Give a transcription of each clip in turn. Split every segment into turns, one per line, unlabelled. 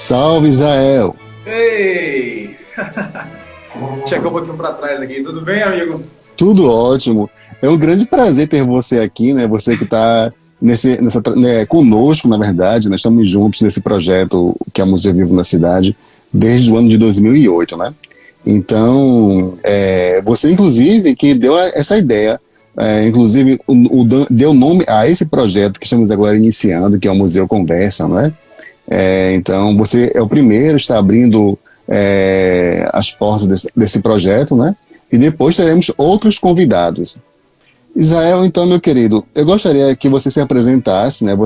Salve, Israel!
Ei! Chegou um pouquinho para trás aqui. Tudo bem, amigo?
Tudo ótimo. É um grande prazer ter você aqui, né? Você que está conosco, na verdade, nós estamos juntos nesse projeto que é o Museu Vivo na Cidade desde o ano de 2008, né? Então, você inclusive que deu essa ideia, inclusive deu nome a esse projeto que estamos agora iniciando, que é o Museu Conversa, né? Então, você é o primeiro a estar abrindo as portas desse projeto, né? E depois teremos outros convidados. Israel, então, meu querido, eu gostaria que você se apresentasse, né?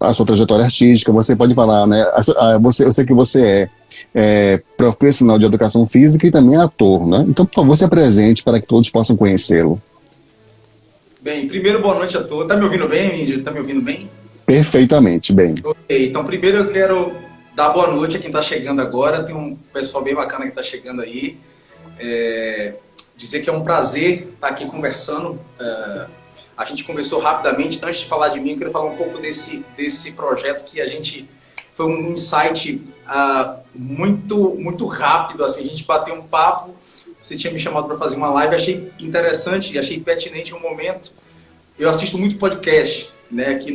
A sua trajetória artística, você pode falar, né? Eu sei que você é profissional de educação física e também ator, né? Então, por favor, se apresente para que todos possam conhecê-lo.
Bem, primeiro, boa noite a todos. Tá me ouvindo bem, Índio? Tá me ouvindo bem?
Perfeitamente, bem.
Ok, então primeiro eu quero dar boa noite a quem está chegando agora. Tem um pessoal bem bacana que está chegando aí. Dizer que é um prazer estar aqui conversando. A gente conversou rapidamente. Antes de falar de mim, eu quero falar um pouco desse projeto que a gente... Foi um insight muito rápido. Assim, a gente bateu um papo. Você tinha me chamado para fazer uma live. Achei interessante, achei pertinente um momento. Eu assisto muito podcast, né, aqui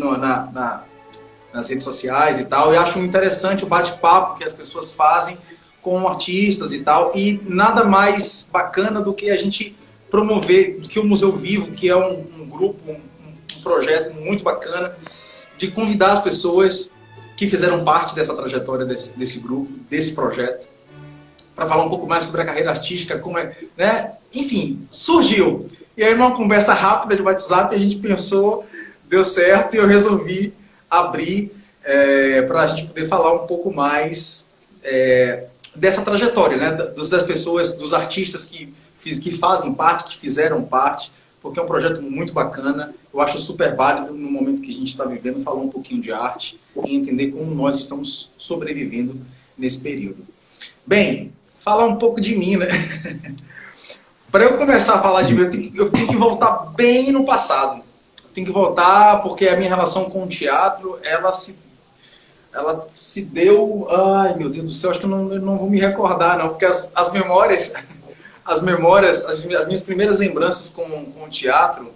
nas redes sociais e tal. Eu acho interessante o bate-papo que as pessoas fazem com artistas e tal, e nada mais bacana do que a gente promover, do que o Museu Vivo, que é um grupo, um projeto muito bacana, de convidar as pessoas que fizeram parte dessa trajetória desse grupo, desse projeto, para falar um pouco mais sobre a carreira artística, como né? Enfim, surgiu. E aí, numa conversa rápida de WhatsApp, a gente pensou, deu certo, e eu resolvi abrir para a gente poder falar um pouco mais dessa trajetória, né? Das pessoas, dos artistas que fazem parte, que fizeram parte, porque é um projeto muito bacana. Eu acho super válido, no momento que a gente está vivendo, falar um pouquinho de arte e entender como nós estamos sobrevivendo nesse período. Bem, falar um pouco de mim, né? Para eu começar a falar de mim, eu tenho que voltar bem no passado. Tenho que voltar porque a minha relação com o teatro, ela se deu... Ai, meu Deus do céu, acho que eu não vou me recordar, não. Porque as memórias, as minhas primeiras lembranças com o teatro...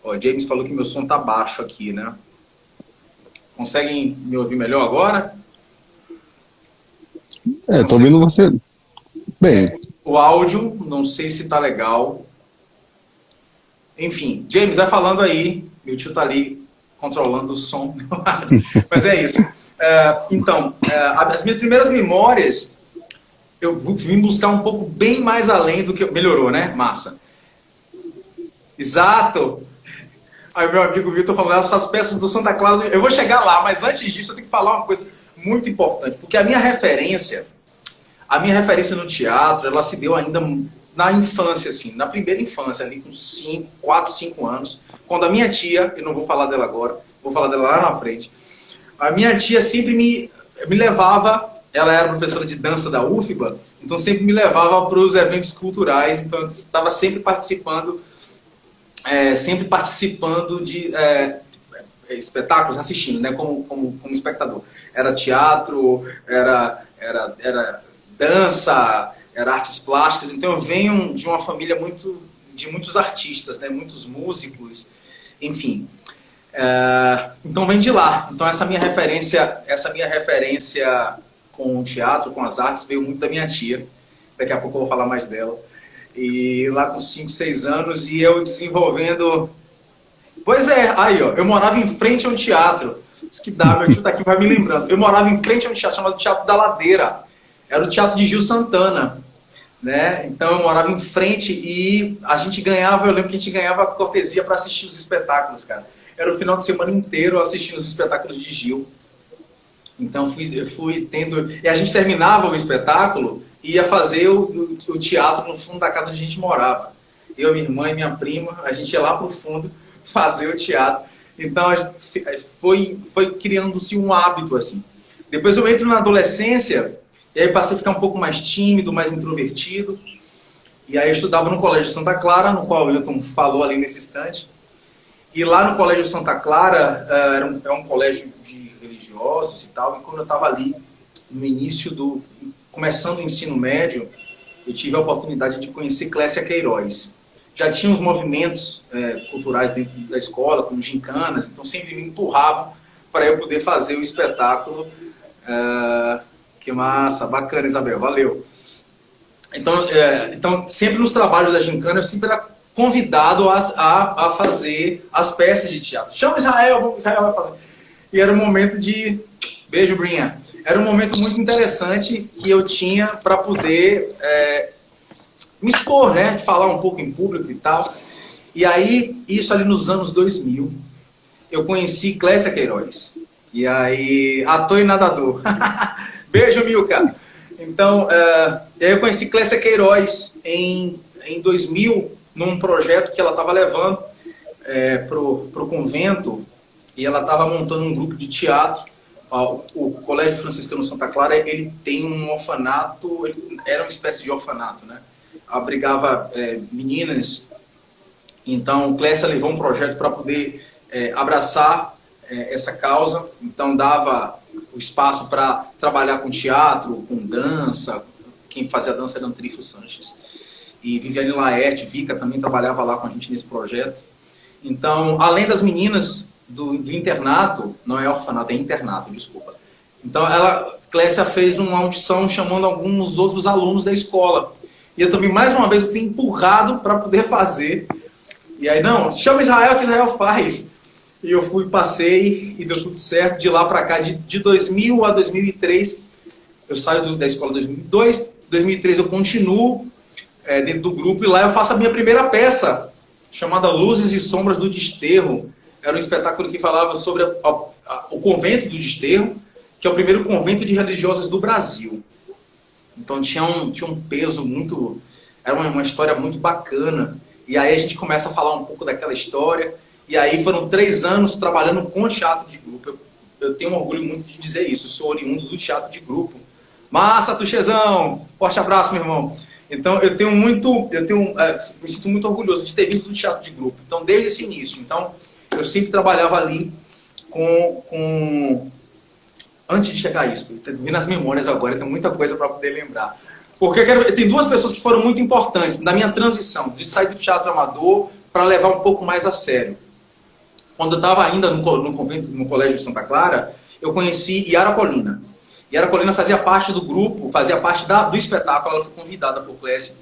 Ó, James falou que meu som tá baixo aqui, né? Conseguem me ouvir melhor agora?
Tô ouvindo você bem.
O áudio, não sei se tá legal. Enfim, James, vai falando aí. Meu tio tá ali controlando o som. Mas é isso. Então, as minhas primeiras memórias, eu vim buscar um pouco bem mais além do que... Melhorou, né? Massa. Exato. Aí meu amigo Vitor falou, essas peças do Santa Clara... Eu vou chegar lá, mas antes disso eu tenho que falar uma coisa muito importante. Porque a minha referência no teatro, ela se deu ainda na infância, assim, na primeira infância, ali com 4, 5 anos, quando a minha tia, eu não vou falar dela agora, vou falar dela lá na frente, a minha tia sempre me levava, ela era professora de dança da UFBA, então sempre me levava para os eventos culturais, então eu estava sempre participando de espetáculos, assistindo, né, como espectador. Era teatro, era dança, era artes plásticas, então eu venho de uma família de muitos artistas, né, muitos músicos, enfim. Então vem de lá. Então essa minha referência com o teatro, com as artes, veio muito da minha tia. Daqui a pouco eu vou falar mais dela. E lá com 5, 6 anos, e eu desenvolvendo... Pois é, aí ó, eu morava em frente a um teatro. Isso que dá, meu tio tá aqui, vai me lembrando. Eu morava em frente a um teatro chamado Teatro da Ladeira. Era o teatro de Gil Santana, né? Então eu morava em frente e a gente ganhava, eu lembro que a gente ganhava cortesia para assistir os espetáculos, cara. Era o final de semana inteiro assistindo os espetáculos de Gil. Então eu fui tendo... E a gente terminava o espetáculo e ia fazer o teatro no fundo da casa onde a gente morava. Eu, minha irmã e minha prima, a gente ia lá pro fundo fazer o teatro. Então foi criando-se um hábito, assim. Depois eu entro na adolescência... E aí passei a ficar um pouco mais tímido, mais introvertido. E aí eu estudava no Colégio Santa Clara, no qual o Wilton falou ali nesse instante. E lá no Colégio Santa Clara, é um colégio de religiosos e tal, e quando eu estava ali no início começando o ensino médio, eu tive a oportunidade de conhecer Clécia Queiroz. Já tinha uns movimentos culturais dentro da escola, como gincanas, então sempre me empurravam para eu poder fazer o espetáculo. Que massa, bacana, Isabel, valeu. Então, sempre nos trabalhos da gincana, eu sempre era convidado a fazer as peças de teatro. Chama Israel, Israel vai fazer. E era um momento de... Beijo, Brinha. Era um momento muito interessante que eu tinha para poder me expor, né? Falar um pouco em público e tal. E aí, isso ali nos anos 2000, eu conheci Clécia Queiroz. E aí, ator e nadador. Beijo, Milka. Então, eu conheci Clécia Queiroz em 2000, num projeto que ela estava levando pro convento, e ela estava montando um grupo de teatro. O Colégio Franciscano Santa Clara, ele tem um orfanato, era uma espécie de orfanato, né? Abrigava meninas. Então, Clécia levou um projeto para poder abraçar essa causa. Então, dava o espaço para trabalhar com teatro, com dança. Quem fazia dança era Antrifo Sanches. E Viviane Laerte, Vica, também trabalhava lá com a gente nesse projeto. Então, além das meninas do internato, não é orfanato, é internato, desculpa. Então, Clécia fez uma audição chamando alguns outros alunos da escola. E eu também, mais uma vez, fui empurrado para poder fazer. E aí, não, chama Israel que Israel faz. E eu passei e deu tudo certo. De lá para cá, de 2000 a 2003, eu saio da escola em 2002. 2003 eu continuo dentro do grupo e lá eu faço a minha primeira peça, chamada Luzes e Sombras do Desterro. Era um espetáculo que falava sobre o convento do Desterro, que é o primeiro convento de religiosas do Brasil. Então tinha um peso muito... Era uma história muito bacana. E aí a gente começa a falar um pouco daquela história. E aí foram 3 anos trabalhando com teatro de grupo. Eu tenho orgulho muito de dizer isso. Eu sou oriundo do teatro de grupo. Massa, Tuxezão! Forte abraço, meu irmão. Então me sinto muito orgulhoso de ter vindo do teatro de grupo. Então, desde esse início. Então, eu sempre trabalhava ali antes de chegar a isso, estou vendo as memórias agora, tem muita coisa para poder lembrar. Porque tem 2 pessoas que foram muito importantes na minha transição, de sair do teatro amador para levar um pouco mais a sério. Quando eu estava ainda no convento, no Colégio Santa Clara, eu conheci Yara Colina. Yara Colina fazia parte do grupo, fazia parte do espetáculo, ela foi convidada por Clécia.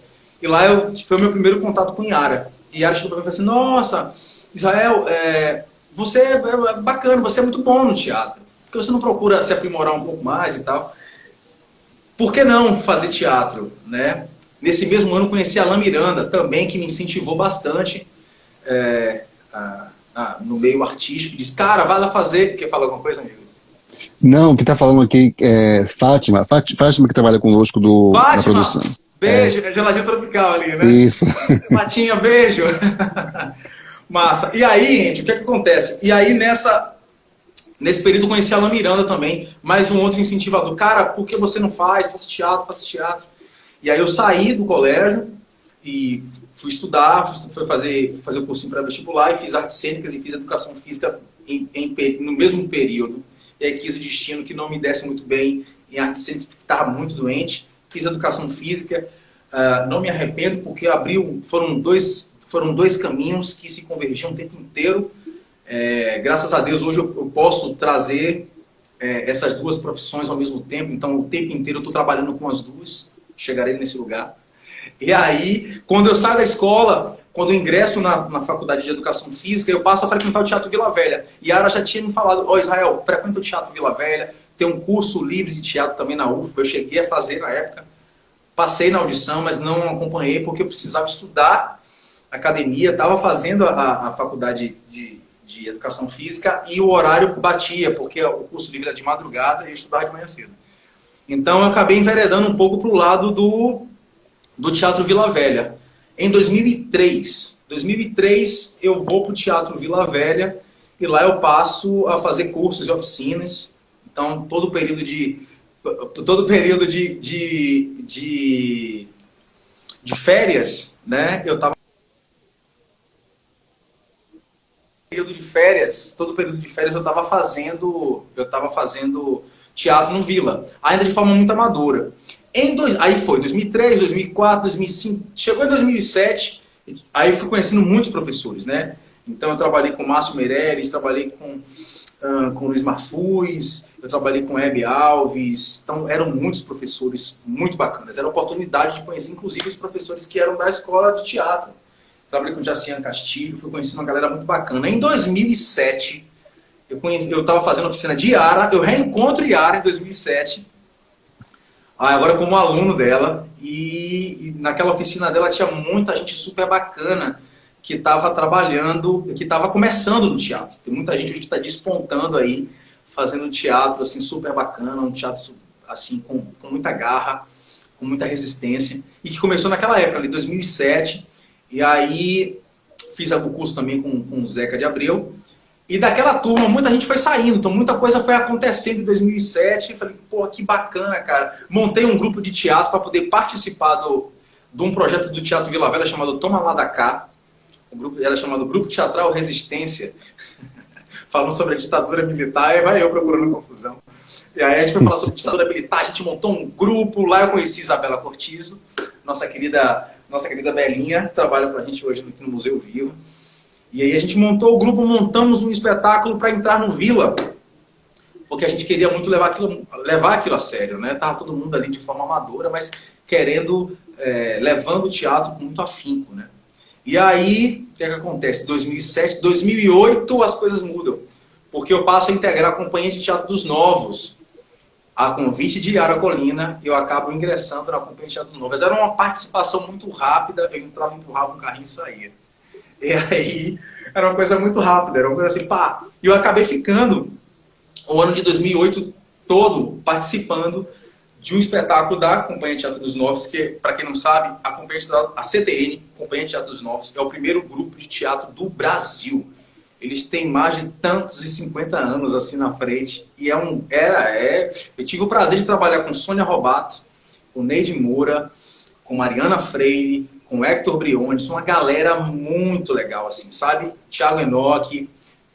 E lá foi o meu primeiro contato com Yara. E Yara chegou para mim e falou assim, nossa, Israel, você é bacana, você é muito bom no teatro. Por que você não procura se aprimorar um pouco mais e tal? Por que não fazer teatro, né? Nesse mesmo ano conheci a Alain Miranda, também, que me incentivou bastante no meio artístico. Disse, cara, vai lá fazer. Quer falar alguma coisa, amigo?
Não, o que está falando aqui é Fátima que trabalha conosco na produção.
Beijo, geladinha tropical ali, né?
Isso.
Matinha, beijo. Massa. E aí, gente, o que acontece? E aí, nesse período, eu conheci a Alain Miranda também, mais um outro incentivador. Cara, por que você não faz? Faça teatro. E aí eu saí do colégio e fui estudar, fui fazer o cursinho pré-vestibular e fiz artes cênicas e fiz educação física no mesmo período. E aí quis o destino que não me desse muito bem em artes cênicas, estava muito doente. Fiz educação física, não me arrependo porque foram dois caminhos que se convergiam o tempo inteiro. Graças a Deus hoje eu posso trazer essas 2 profissões ao mesmo tempo, então o tempo inteiro eu estou trabalhando com as 2, chegarei nesse lugar. E aí, quando eu saio da escola, quando eu ingresso na faculdade de educação física, eu passo a frequentar o Teatro Vila Velha. E a Ara já tinha me falado, Israel, frequenta o Teatro Vila Velha, tem um curso livre de teatro também na UFBA, eu cheguei a fazer na época, passei na audição, mas não acompanhei porque eu precisava estudar academia, estava fazendo a faculdade de educação física e o horário batia, porque o curso livre era de madrugada e eu estudava de manhã cedo. Então eu acabei enveredando um pouco para o lado do Teatro Vila Velha. Em 2003 eu vou para o Teatro Vila Velha e lá eu passo a fazer cursos e oficinas. Então todo o período de férias, né, eu estava período de férias, todo período de férias eu estava fazendo teatro no Vila, ainda de forma muito amadora. Aí foi 2003, 2004, 2005, chegou em 2007, aí eu fui conhecendo muitos professores, né? Então eu trabalhei com Márcio Meirelles, trabalhei com Luiz Marfuz, eu trabalhei com Hebe Alves, então eram muitos professores muito bacanas, era a oportunidade de conhecer inclusive os professores que eram da escola de teatro. Trabalhei com Jacian Castilho, fui conhecendo uma galera muito bacana. Em 2007, eu estava fazendo oficina de Yara, eu reencontro Yara em 2007, agora como aluno dela, e naquela oficina dela tinha muita gente super bacana que estava trabalhando, que estava começando no teatro. Tem muita gente que está despontando aí, fazendo teatro assim, super bacana, um teatro assim, com muita garra, com muita resistência, e que começou naquela época, ali, 2007, e aí fiz o curso também com o Zeca de Abreu, e daquela turma muita gente foi saindo, então muita coisa foi acontecendo em 2007, e falei, pô, que bacana, cara. Montei um grupo de teatro para poder participar de um projeto do Teatro Vila Velha chamado Toma Lá da Cá. O grupo era chamado Grupo Teatral Resistência, falando sobre a ditadura militar, e vai eu procurando confusão. E aí a gente foi falar sobre ditadura militar, a gente montou um grupo, lá eu conheci Isabela Cortizo, nossa querida Belinha, que trabalha com a gente hoje no Museu Vivo. E aí a gente montou o grupo, montamos um espetáculo para entrar no Vila, porque a gente queria muito levar aquilo a sério, né? Tava todo mundo ali de forma amadora, mas levando o teatro com muito afinco, né? E aí, o que acontece? 2007, 2008 as coisas mudam, porque eu passo a integrar a Companhia de Teatro dos Novos, a convite de Yara Colina, eu acabo ingressando na Companhia de Teatro dos Novos. Era uma participação muito rápida, eu entrava, empurrava um carrinho e saía. E aí, era uma coisa muito rápida, era uma coisa assim, pá. E eu acabei ficando o ano de 2008 todo participando de um espetáculo da Companhia de Teatro dos Novos, que, para quem não sabe, a CTN, Companhia de Teatro dos Novos, é o primeiro grupo de teatro do Brasil. Eles têm mais de tantos e 50 anos assim na frente. E eu tive o prazer de trabalhar com Sônia Robato, com Neide Moura, com Mariana Freire, com Hector Briones, uma galera muito legal, assim, sabe? Thiago Enoch,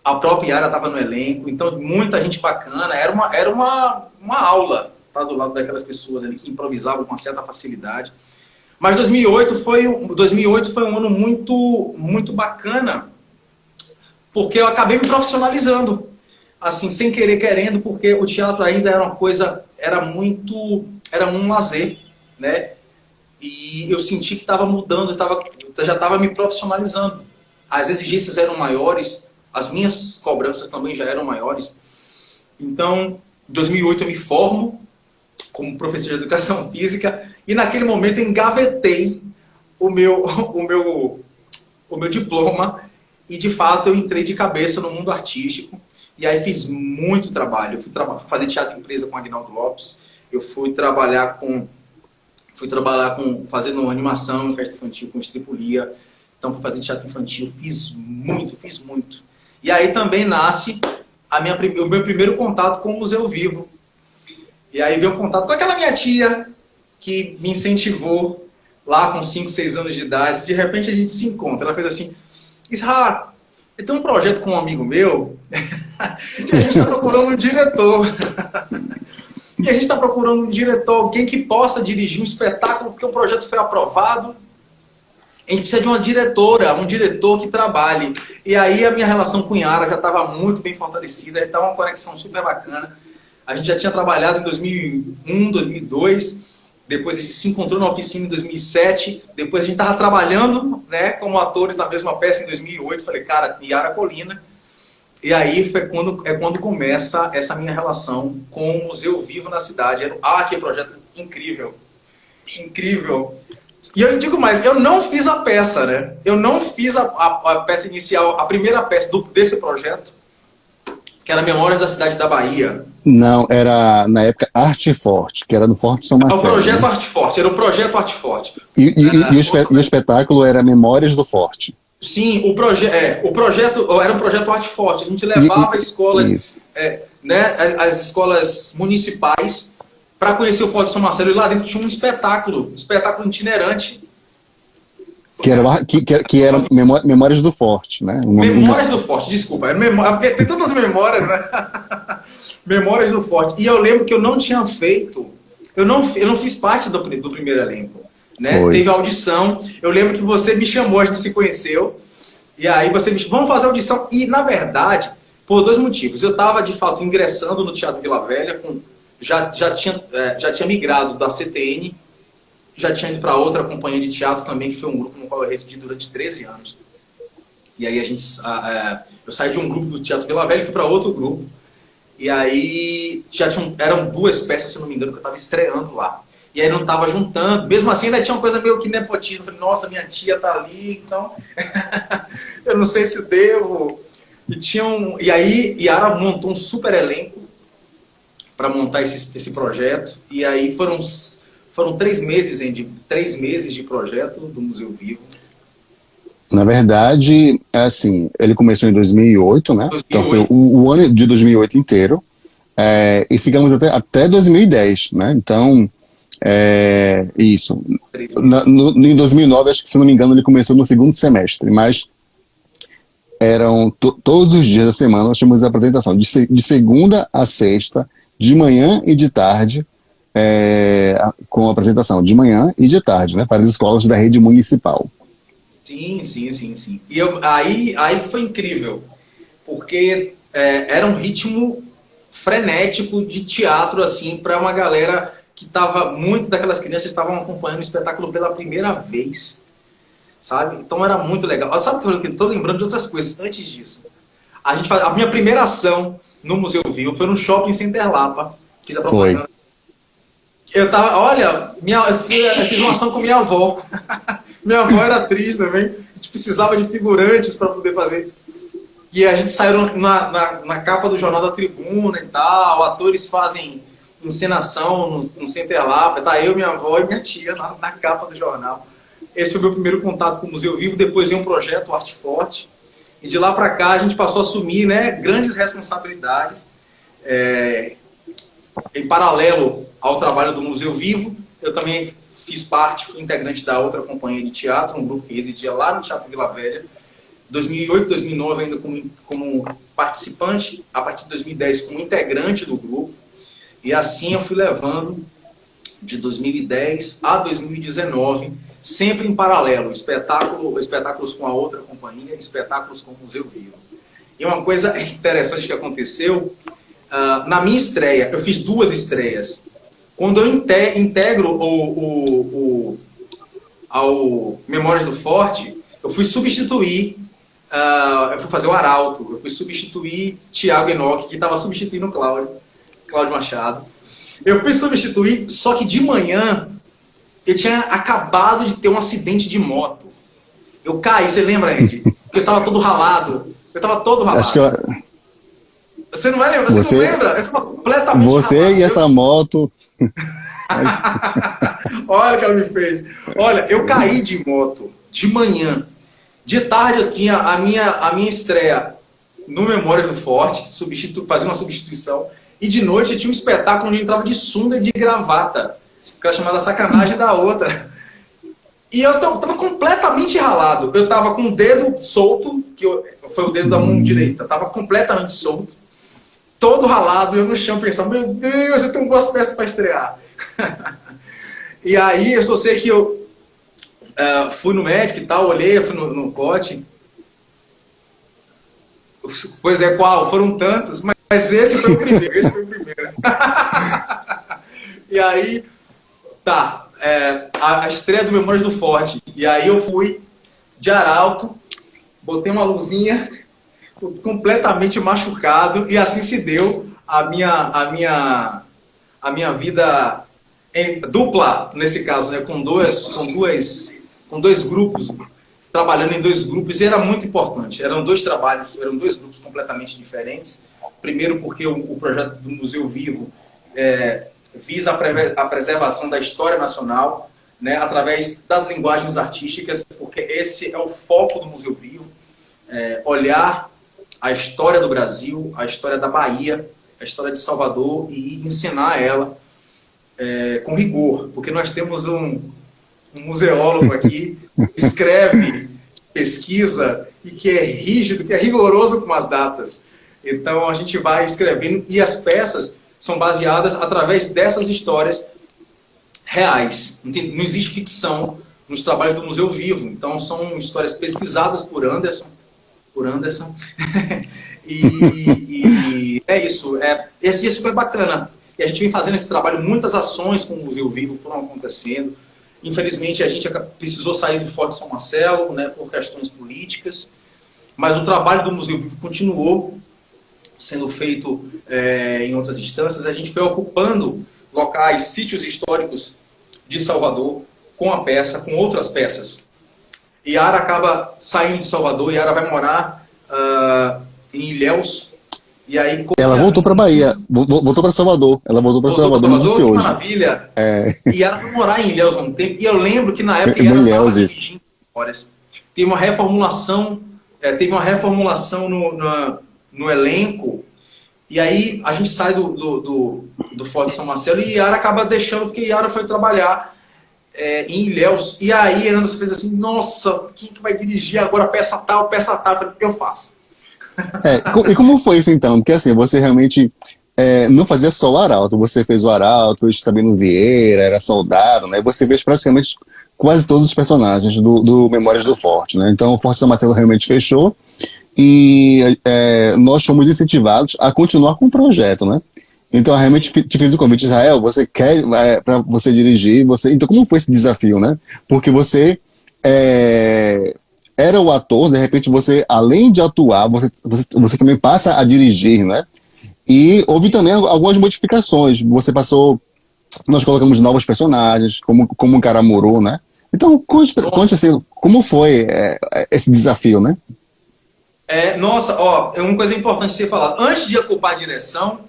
a própria Yara estava no elenco, então muita gente bacana, era uma aula para do lado daquelas pessoas ali que improvisavam com uma certa facilidade. Mas 2008 foi um ano muito, muito bacana, porque eu acabei me profissionalizando, assim, sem querer, querendo, porque o teatro ainda era uma coisa, era um lazer, né? E eu senti que estava mudando, já estava me profissionalizando. As exigências eram maiores, as minhas cobranças também já eram maiores. Então, em 2008 eu me formo como professor de educação física e naquele momento eu engavetei o meu diploma e de fato eu entrei de cabeça no mundo artístico e aí fiz muito trabalho. Eu fui fazer teatro empresa com Aguinaldo Lopes, eu fui trabalhar fazendo animação em festa infantil com Estripulia, então fui fazer teatro infantil, fiz muito. E aí também nasce o meu primeiro contato com o Museu Vivo. E aí veio o contato com aquela minha tia que me incentivou lá com 5, 6 anos de idade. De repente a gente se encontra. Ela fez assim, Isra, eu tenho um projeto com um amigo meu e a gente está procurando um diretor. E a gente está procurando um diretor, alguém que possa dirigir um espetáculo, porque o projeto foi aprovado. A gente precisa de uma diretora, um diretor que trabalhe. E aí a minha relação com Yara já estava muito bem fortalecida, já estava uma conexão super bacana. A gente já tinha trabalhado em 2001, 2002, depois a gente se encontrou na oficina em 2007, depois a gente estava trabalhando, né, como atores na mesma peça em 2008. Falei, cara, Yara Colina. E aí foi quando começa essa minha relação com o Museu Vivo na cidade. Que projeto incrível. Incrível. E eu digo mais, eu não fiz a peça, né? Eu não fiz a peça inicial, a primeira peça desse projeto, que era Memórias da Cidade da Bahia.
Não, era na época Arte Forte, que era no Forte São Marcelo.
O projeto,
né?
Arte Forte, era o projeto Arte Forte.
E o espetáculo era Memórias do Forte.
Sim, o projeto era um projeto Arte Forte. A gente levava escolas, né, as escolas municipais para conhecer o Forte São Marcelo, e lá dentro tinha um espetáculo itinerante.
Que era Memórias do Forte, né?
Memórias do Forte, desculpa. Porque tem tantas memórias, né? Memórias do Forte. E eu lembro que eu não tinha feito... Eu não fiz parte do primeiro elenco. Né? Teve audição. Eu lembro que você me chamou, a gente se conheceu. E aí você me chamou, vamos fazer audição. E, na verdade, por dois motivos. Eu estava, de fato, ingressando no Teatro Vila Velha. Já tinha migrado da CTN. Já tinha ido para outra companhia de teatro também, que foi um grupo no qual eu residi durante 13 anos. E aí eu saí de um grupo do Teatro Vila Velha e fui para outro grupo. E aí eram duas peças, se não me engano, que eu estava estreando lá. E aí não estava juntando. Mesmo assim, ainda tinha uma coisa meio que nepotismo. Eu falei, nossa, minha tia tá ali, então eu não sei se devo. E aí Yara montou um super elenco para montar esse projeto. E aí foram 3 meses, três meses de projeto do Museu Vivo.
Na verdade, assim, ele começou em 2008, né? 2008. Então foi o ano de 2008 inteiro. E ficamos até 2010, né? Então, isso. Em 2009, acho que, se não me engano, ele começou no segundo semestre, mas eram todos os dias da semana nós tínhamos a apresentação, de segunda a sexta, de manhã e de tarde, com a apresentação de manhã e de tarde, né? Para as escolas da rede municipal.
Sim. E aí foi incrível, porque era um ritmo frenético de teatro, assim, para uma galera que muitas daquelas crianças estavam acompanhando o espetáculo pela primeira vez, sabe? Então era muito legal. Sabe o que eu estou lembrando de outras coisas antes disso? A minha primeira ação no Museu Vivo foi no Shopping Center Lapa. Fiz a propaganda. Eu fiz uma ação com minha avó. Minha avó era atriz também. A gente precisava de figurantes para poder fazer. E a gente saiu na capa do Jornal da Tribuna e tal. Atores fazem encenação no Center Lapa. Tá eu, minha avó e minha tia na capa do jornal. Esse foi o meu primeiro contato com o Museu Vivo. Depois veio um projeto Arte Forte. E de lá para cá a gente passou a assumir, né, grandes responsabilidades. Em paralelo ao trabalho do Museu Vivo, eu também fui integrante da outra companhia de teatro, um grupo que residia lá no Teatro Vila Velha. 2008, 2009 ainda como participante, a partir de 2010 como integrante do grupo. E assim eu fui levando de 2010 a 2019, sempre em paralelo, espetáculos com a outra companhia, espetáculos com o Museu Vivo. E uma coisa interessante que aconteceu, na minha estreia, eu fiz 2 estreias. Quando eu integro ao Memórias do Forte, eu fui substituir, eu fui fazer o Arauto, eu fui substituir Tiago Enoque, que estava substituindo o Cláudio Machado. Eu fui substituir, só que de manhã eu tinha acabado de ter um acidente de moto. Eu caí, você lembra, Andy? Porque eu estava todo ralado.
Acho que
Você não vai lembrar? Você não lembra? Eu estava completamente
ralado. E essa moto...
Olha o que ela me fez. Olha, eu caí de moto de manhã. De tarde eu tinha a minha estreia no Memórias do Forte, fazendo uma substituição. E de noite eu tinha um espetáculo onde eu entrava de sunga e de gravata, que era chamada Sacanagem da Outra. E eu tava completamente ralado. Eu tava com o dedo solto, foi o dedo da mão direita, tava completamente solto, todo ralado, eu no chão pensando, meu Deus, eu tenho boas peças para estrear. E aí eu só sei que eu fui no médico e tal, olhei, fui no COT. Pois é, qual? Foram tantos, mas esse foi o primeiro, E aí, tá, a estreia do Memórias do Forte. E aí eu fui de Arauto, botei uma luvinha, completamente machucado, e assim se deu a minha vida dupla, nesse caso, né, com dois grupos, trabalhando em 2 grupos, e era muito importante. Eram 2 trabalhos, eram 2 grupos completamente diferentes. Primeiro porque o projeto do Museu Vivo visa a preservação da história nacional, né, através das linguagens artísticas, porque esse é o foco do Museu Vivo, olhar a história do Brasil, a história da Bahia, a história de Salvador e ensinar ela com rigor, porque nós temos um museólogo aqui, escreve, pesquisa e que é rígido, que é rigoroso com as datas. Então a gente vai escrevendo e as peças são baseadas através dessas histórias reais. Não existe ficção nos trabalhos do Museu Vivo. Então são histórias pesquisadas por Anderson. e é isso. É super bacana. E a gente vem fazendo esse trabalho, muitas ações com o Museu Vivo foram acontecendo. Infelizmente, a gente precisou sair do Forte São Marcelo, né, por questões políticas, mas o trabalho do Museu Vivo continuou sendo feito em outras instâncias. A gente foi ocupando locais, sítios históricos de Salvador com a peça, com outras peças. Yara acaba saindo de Salvador, Yara vai morar em Ilhéus. E aí,
ela voltou para Bahia, voltou para Salvador. Ela voltou para Salvador, me disse
que
hoje.
Maravilha. E ela foi morar em Ilhéus há um tempo. E eu lembro que na época
ela
estava dirigindo histórias. Teve uma reformulação, no elenco. E aí a gente sai do Forte São Marcelo e Yara acaba deixando, porque Yara foi trabalhar em Ilhéus. E aí Anderson fez assim, nossa, quem que vai dirigir agora peça tal? Eu falei, eu faço.
E como foi isso então? Porque assim, você realmente não fazia só o Arauto, você fez o Arauto, fez Sabino Vieira, era soldado, né? Você fez praticamente quase todos os personagens do Memórias do Forte, né? Então o Forte São Marcelo realmente fechou e nós fomos incentivados a continuar com o projeto, né? Então eu realmente te fiz o convite, Israel, você quer para você dirigir, então como foi esse desafio, né? Porque você era o ator, de repente você, além de atuar, você também passa a dirigir, né? E houve também algumas modificações. Nós colocamos novos personagens, como o Caramuru, né? Então, conte assim, como foi esse desafio, né?
É uma coisa importante você falar. Antes de ocupar a direção,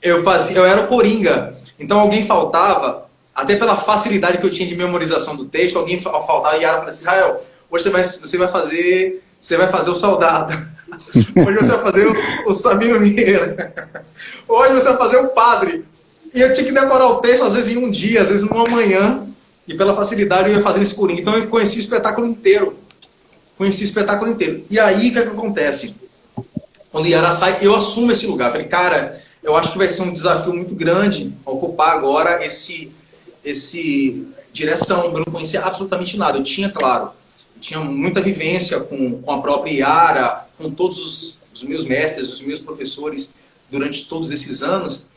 eu era o Coringa. Então alguém faltava, até pela facilidade que eu tinha de memorização do texto, alguém faltava e Yara falou assim, Israel, hoje você vai fazer o soldado. Hoje você vai fazer o Sabino Vieira. Hoje você vai fazer o padre. E eu tinha que decorar o texto, às vezes em um dia, às vezes numa manhã. E pela facilidade eu ia fazendo esse Coringa. Então eu conheci o espetáculo inteiro. E aí, o que acontece? Quando Yara sai, eu assumo esse lugar. Falei, cara, eu acho que vai ser um desafio muito grande ocupar agora esse direção. Eu não conhecia absolutamente nada. Eu tinha muita vivência com a própria Yara, com todos os meus mestres, os meus professores durante todos esses anos,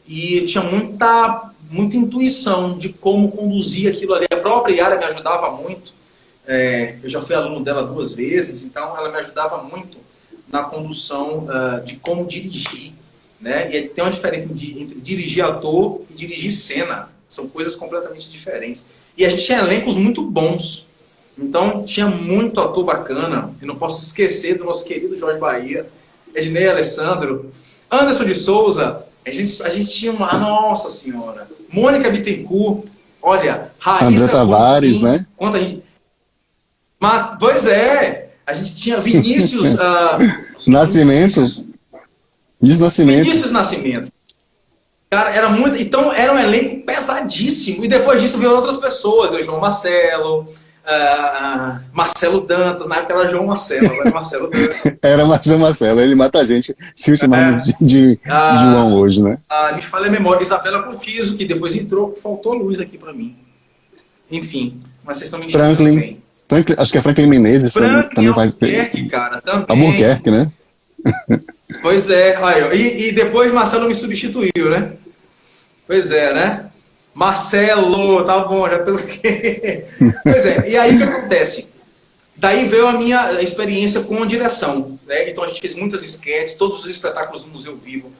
e tinha muita intuição de como conduzir aquilo ali. A própria Yara me ajudava muito, eu já fui aluno dela 2 vezes, então ela me ajudava muito na condução de como dirigir, né? E tem uma diferença entre dirigir ator e dirigir cena, são coisas completamente diferentes. E a gente tinha elencos muito bons. Então, tinha muito ator bacana. Eu não posso esquecer do nosso querido Jorge Bahia, Ednei Alessandro, Anderson de Souza. A gente tinha nossa senhora, Mônica Bittencourt, olha, Raíssa
André Tavares,
Bonfim,
né?
Quanta gente... Pois é, a gente tinha Vinícius...
Nascimento.
Vinícius Nascimento. Cara, era muito... Então, era um elenco pesadíssimo. E depois disso veio outras pessoas, veio João Marcelo... Marcelo Dantas, na época era João Marcelo, agora é Marcelo Dantas.
Era João Marcelo, ele mata a gente se o chamarmos de João hoje, né?
Me falha a memória, Isabela Cortizo, que depois entrou, faltou luz aqui pra mim. Enfim, mas vocês estão me enxergando bem.
Acho que é Franklin Menezes.
Também faz Albuquerque, cara, também.
Albuquerque, né?
Pois é, aí, e depois Marcelo me substituiu, né? Pois é, né? Marcelo, tá bom, já tô aqui. Pois é, e aí o que acontece? Daí veio a minha experiência com a direção, né? Então a gente fez muitas esquetes, todos os espetáculos do Museu Vivo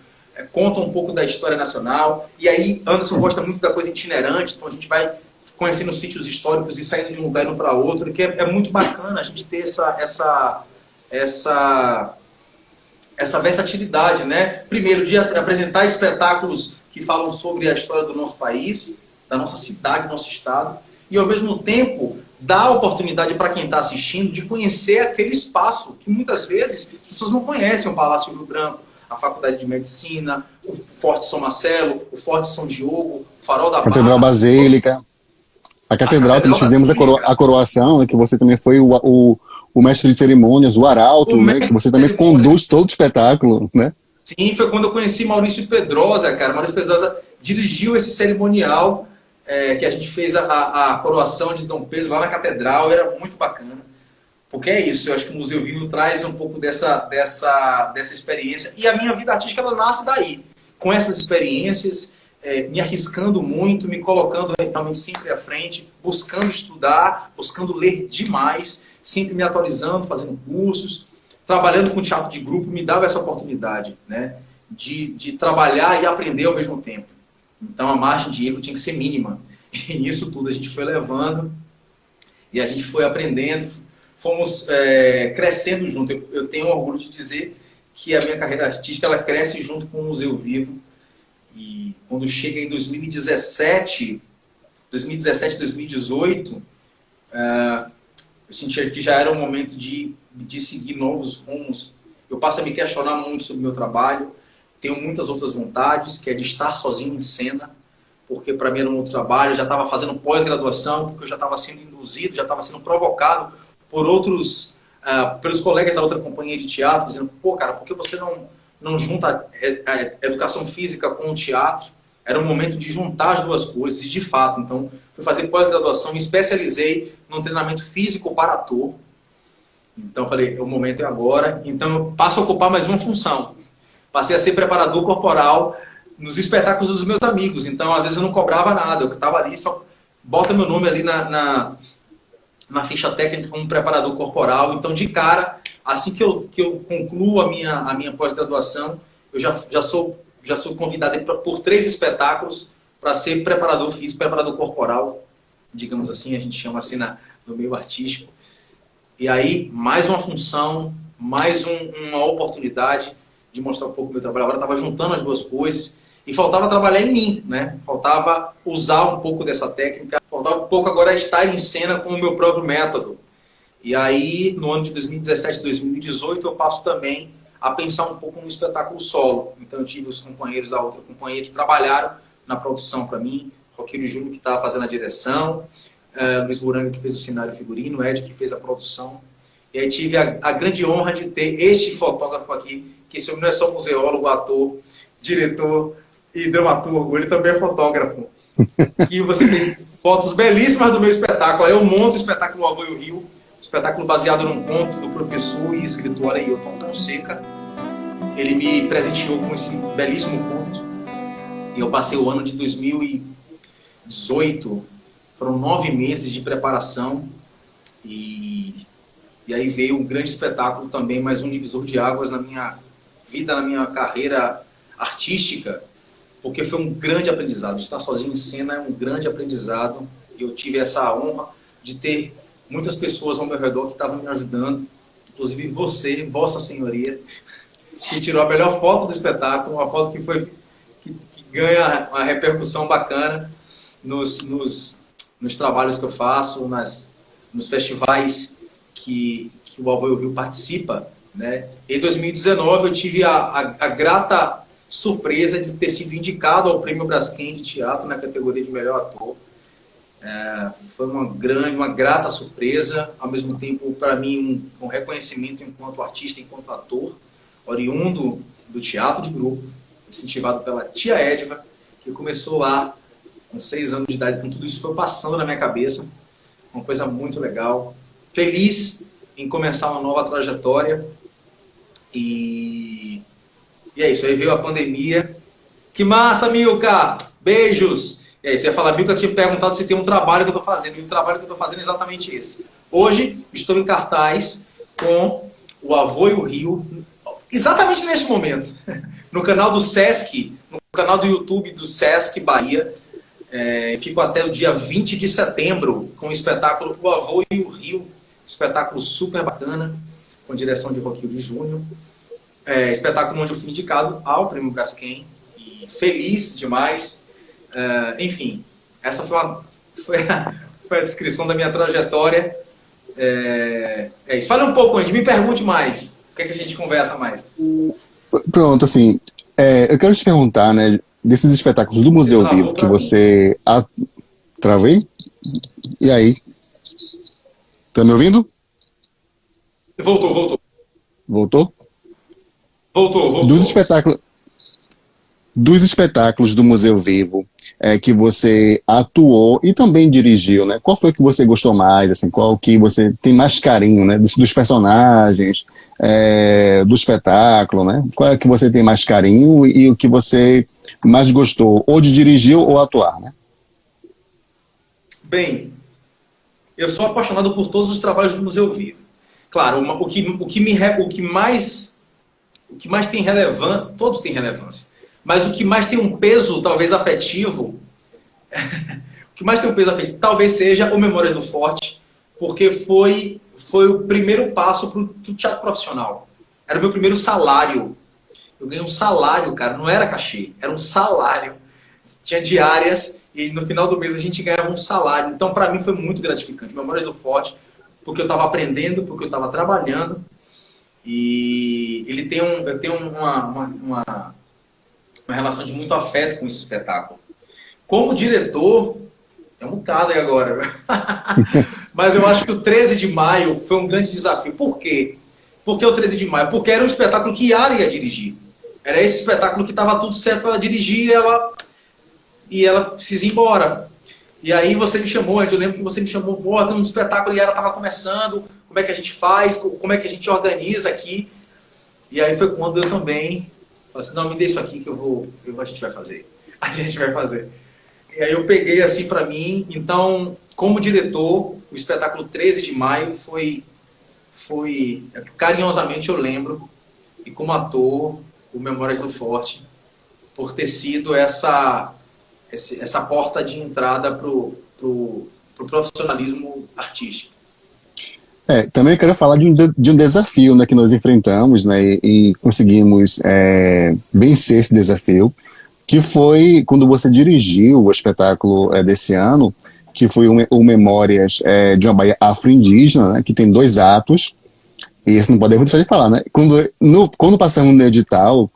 contam um pouco da história nacional. E aí Anderson gosta muito da coisa itinerante, então a gente vai conhecendo sítios históricos e saindo de um lugar e indo para outro, que é muito bacana a gente ter essa versatilidade, né? Primeiro, de apresentar espetáculos que falam sobre a história do nosso país, da nossa cidade, do nosso estado, e ao mesmo tempo dar a oportunidade para quem está assistindo de conhecer aquele espaço que muitas vezes as pessoas não conhecem, o Palácio Rio Branco, a Faculdade de Medicina, o Forte São Marcelo, o Forte São Diogo, o Farol da Barra.
Catedral Basílica. A
A
catedral que nós
Catedral da
fizemos
Basílica.
a coroação, né, que você também foi o mestre de cerimônias, o arauto,
O
né, que
mestre
você
de
também
cerimônia.
conduz todo o espetáculo, né?
Sim, foi quando eu conheci Maurício Pedrosa, cara. Maurício Pedrosa dirigiu esse cerimonial que a gente fez a coroação de Dom Pedro lá na catedral. Era muito bacana. Porque é isso, eu acho que o Museu Vivo traz um pouco dessa experiência. E a minha vida artística, ela nasce daí. Com essas experiências, me arriscando muito, me colocando realmente sempre à frente, buscando estudar, buscando ler demais, sempre me atualizando, fazendo cursos. Trabalhando com teatro de grupo me dava essa oportunidade, né, de trabalhar e aprender ao mesmo tempo. Então a margem de erro tinha que ser mínima. E nisso tudo a gente foi levando e a gente foi aprendendo, fomos crescendo junto. Eu tenho orgulho de dizer que a minha carreira artística ela cresce junto com o Museu Vivo. E quando chega em 2017, 2018, eu senti que já era um momento de seguir novos rumos. Eu passo a me questionar muito sobre o meu trabalho. Tenho muitas outras vontades, que é de estar sozinho em cena, porque para mim era um outro trabalho. Eu já estava fazendo pós-graduação, porque eu já estava sendo induzido, já estava sendo provocado por outros, pelos colegas da outra companhia de teatro, dizendo, pô, cara, por que você não junta a educação física com o teatro? Era um momento de juntar as duas coisas, de fato. Então, fui fazer pós-graduação, me especializei no treinamento físico para ator. Então, falei, o momento é agora. Então, eu passo a ocupar mais uma função. Passei a ser preparador corporal nos espetáculos dos meus amigos. Então, às vezes, eu não cobrava nada. Eu estava ali, só bota meu nome ali na ficha técnica como preparador corporal. Então, de cara, assim que eu concluo a minha pós-graduação, eu já sou convidado por 3 espetáculos para ser preparador físico, preparador corporal, digamos assim, a gente chama assim no meio artístico. E aí, mais uma função, mais uma oportunidade de mostrar um pouco do meu trabalho. Agora eu estava juntando as duas coisas e faltava trabalhar em mim, né? Faltava usar um pouco dessa técnica, faltava um pouco agora estar em cena com o meu próprio método. E aí, no ano de 2017, 2018, eu passo também a pensar um pouco no espetáculo solo. Então eu tive os companheiros da outra companhia que trabalharam na produção para mim, Roquírio Júnior que estava fazendo a direção, Luiz Buranga que fez o cenário e figurino, Ed que fez a produção. E aí tive a grande honra de ter este fotógrafo aqui, que esse homem não é só museólogo, ator, diretor e dramaturgo, ele também é fotógrafo. E você fez fotos belíssimas do meu espetáculo. Eu monto o espetáculo O Avô e o Rio, espetáculo baseado num conto do professor e escritor Ailton Fonseca. Ele me presenteou com esse belíssimo conto. E eu passei o ano de 2018, foram 9 meses de preparação. E aí veio um grande espetáculo também, mais um divisor de águas na minha vida, na minha carreira artística, porque foi um grande aprendizado. Estar sozinho em cena é um grande aprendizado. Eu tive essa honra de ter muitas pessoas ao meu redor que estavam me ajudando, inclusive você, Vossa Senhoria, que tirou a melhor foto do espetáculo, uma foto que ganha uma repercussão bacana nos trabalhos que eu faço, nos festivais que o Avô e o Rio participa, né? Em 2019 eu tive a grata surpresa de ter sido indicado ao Prêmio Braskem de Teatro na categoria de melhor ator. Foi uma grata surpresa, ao mesmo tempo para mim um reconhecimento enquanto artista, enquanto ator, oriundo do teatro de grupo, incentivado pela tia Edva, que começou lá com 6 anos de idade, então tudo isso foi passando na minha cabeça, uma coisa muito legal, feliz em começar uma nova trajetória, e é isso, aí veio a pandemia. Que massa, Milka! Beijos! E aí, você ia falar, Milka tinha perguntado se tem um trabalho que eu estou fazendo, e o trabalho que eu estou fazendo é exatamente esse. Hoje, estou em cartaz com o Avô e o Rio, exatamente neste momento, no canal do Sesc, no canal do YouTube do Sesc Bahia. Fico até o dia 20 de setembro com o espetáculo O Avô e o Rio, espetáculo super bacana, com direção de Roquírio Júnior. Espetáculo onde eu fui indicado ao Prêmio Braskem, e feliz demais. Enfim, essa foi a descrição da minha trajetória. É isso. Fala um pouco, Andy, me pergunte mais. O que é que a gente conversa mais?
Pronto, assim, eu quero te perguntar, né, desses espetáculos do Museu Vivo que você... Travei? E aí? Tá me ouvindo?
Voltou, voltou.
Voltou?
Voltou,
Dos
voltou.
espetáculos, dos espetáculos do Museu Vivo que você atuou e também dirigiu, né? Qual foi que você gostou mais, assim, qual que você tem mais carinho, né? Dos personagens, do espetáculo, né? Qual é que você tem mais carinho e o que você mais gostou, ou de dirigir ou atuar, né?
Bem, eu sou apaixonado por todos os trabalhos do Museu Vivo. Claro, o que mais tem relevância, todos têm relevância, mas o que mais tem um peso, talvez afetivo, o que mais tem um peso afetivo, talvez seja o Memórias do Forte, porque foi o primeiro passo para o teatro profissional. Era o meu primeiro salário. Eu ganhei um salário, cara, não era cachê, era um salário. Tinha diárias e no final do mês a gente ganhava um salário. Então, para mim, foi muito gratificante. Memórias do Forte, porque eu estava aprendendo, porque eu estava trabalhando. E eu tenho uma relação de muito afeto com esse espetáculo. Como diretor, é um bocado aí agora. Mas eu acho que o 13 de maio foi um grande desafio. Por quê? Por que o 13 de maio? Porque era um espetáculo que Yara ia dirigir. Era esse espetáculo que estava tudo certo para ela dirigir e ela precisa ir embora. E aí você me chamou, eu lembro que você me chamou, pô, um espetáculo e ela estava começando, como é que a gente faz, como é que a gente organiza aqui. E aí foi quando eu também falei assim, não, me dê isso aqui que a gente vai fazer. A gente vai fazer. E aí eu peguei assim para mim, então, como diretor, o espetáculo 13 de maio foi carinhosamente eu lembro, e como ator, o Memórias do Forte, por ter sido essa porta de entrada pro profissionalismo artístico.
Também eu quero falar de um desafio, né, que nós enfrentamos, né, e conseguimos vencer esse desafio, que foi quando você dirigiu o espetáculo desse ano, que foi o Memórias de uma Bahia Afro-Indígena, né, que tem 2 atos, e esse não podemos deixar de falar, né? Quando passamos no edital,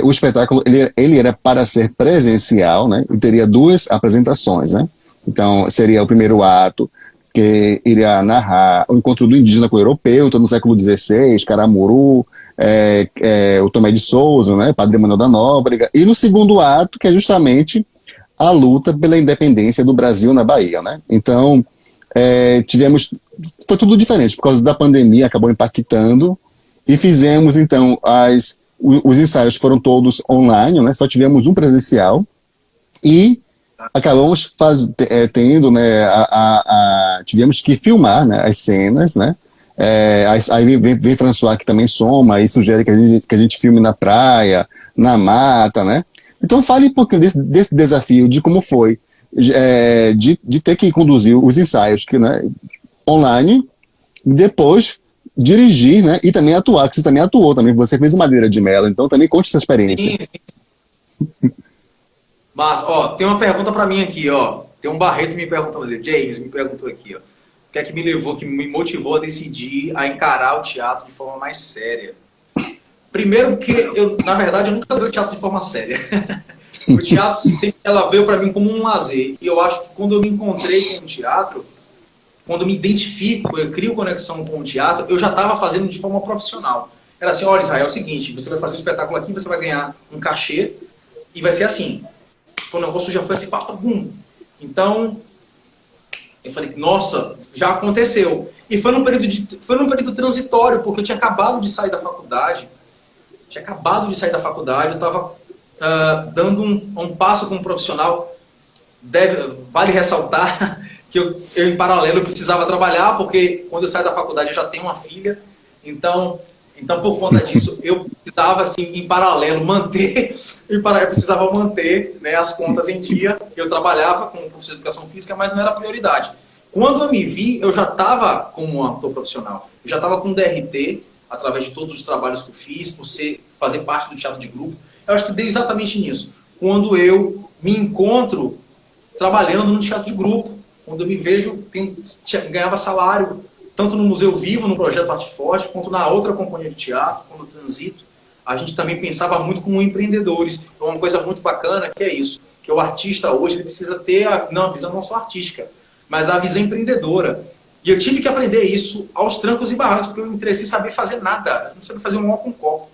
o espetáculo ele era para ser presencial, né? E teria 2 apresentações, né? Então, seria o primeiro ato, que iria narrar o encontro do indígena com o europeu, então no século XVI, Caramuru, o Tomé de Souza, né? Padre Manuel da Nóbrega. E no segundo ato, que é justamente a luta pela independência do Brasil na Bahia, né? Então, foi tudo diferente, por causa da pandemia, acabou impactando, e fizemos, então, os ensaios foram todos online, né? Só tivemos um presencial, e acabamos tendo, né, tivemos que filmar, né, as cenas, né? Aí vem François, que também soma, e sugere que a gente filme na praia, na mata, né? Então fale um pouquinho desse desafio, de como foi, de ter que conduzir os ensaios né, online, depois dirigir, né, e também atuar, que você também atuou, também você fez o Madeira de Melo, então também conte essa experiência.
Sim, sim. Mas, ó, tem uma pergunta para mim aqui, ó. Tem um Barreto me perguntando ali, James me perguntou aqui, ó. O que é que me levou, que me motivou a decidir a encarar o teatro de forma mais séria? Primeiro porque na verdade, eu nunca vi o teatro de forma séria. O teatro sempre ela veio para mim como um lazer. E eu acho que quando eu me encontrei com o teatro, quando eu me identifico, eu crio conexão com o teatro, eu já estava fazendo de forma profissional. Era assim, olha, Israel, é o seguinte, você vai fazer um espetáculo aqui, você vai ganhar um cachê e vai ser assim. Então o negócio já foi assim, pá, bum. Então, eu falei, nossa, já aconteceu. E foi num período transitório, porque eu tinha acabado de sair da faculdade. Eu estava dando um passo como profissional. Vale ressaltar que eu, em paralelo, precisava trabalhar, porque quando eu saio da faculdade eu já tenho uma filha. Então por conta disso, eu precisava, assim, em paralelo, eu precisava manter, né, as contas em dia. Eu trabalhava como professor de educação física, mas não era prioridade. Quando eu me vi, eu já estava como um ator profissional. Eu já estava com DRT, através de todos os trabalhos que eu fiz, fazer parte do teatro de grupo. Eu acho que dei exatamente nisso. Quando eu me encontro trabalhando no teatro de grupo, quando eu me vejo, ganhava salário, tanto no Museu Vivo, no Projeto Arte Forte, quanto na outra companhia de teatro, quando eu transito. A gente também pensava muito como empreendedores. Então, uma coisa muito bacana que é isso, que o artista hoje ele precisa ter uma visão não só artística, mas a visão empreendedora. E eu tive que aprender isso aos trancos e barrancos, porque eu me interessei em saber fazer nada. Eu não sabia fazer um ó com copo.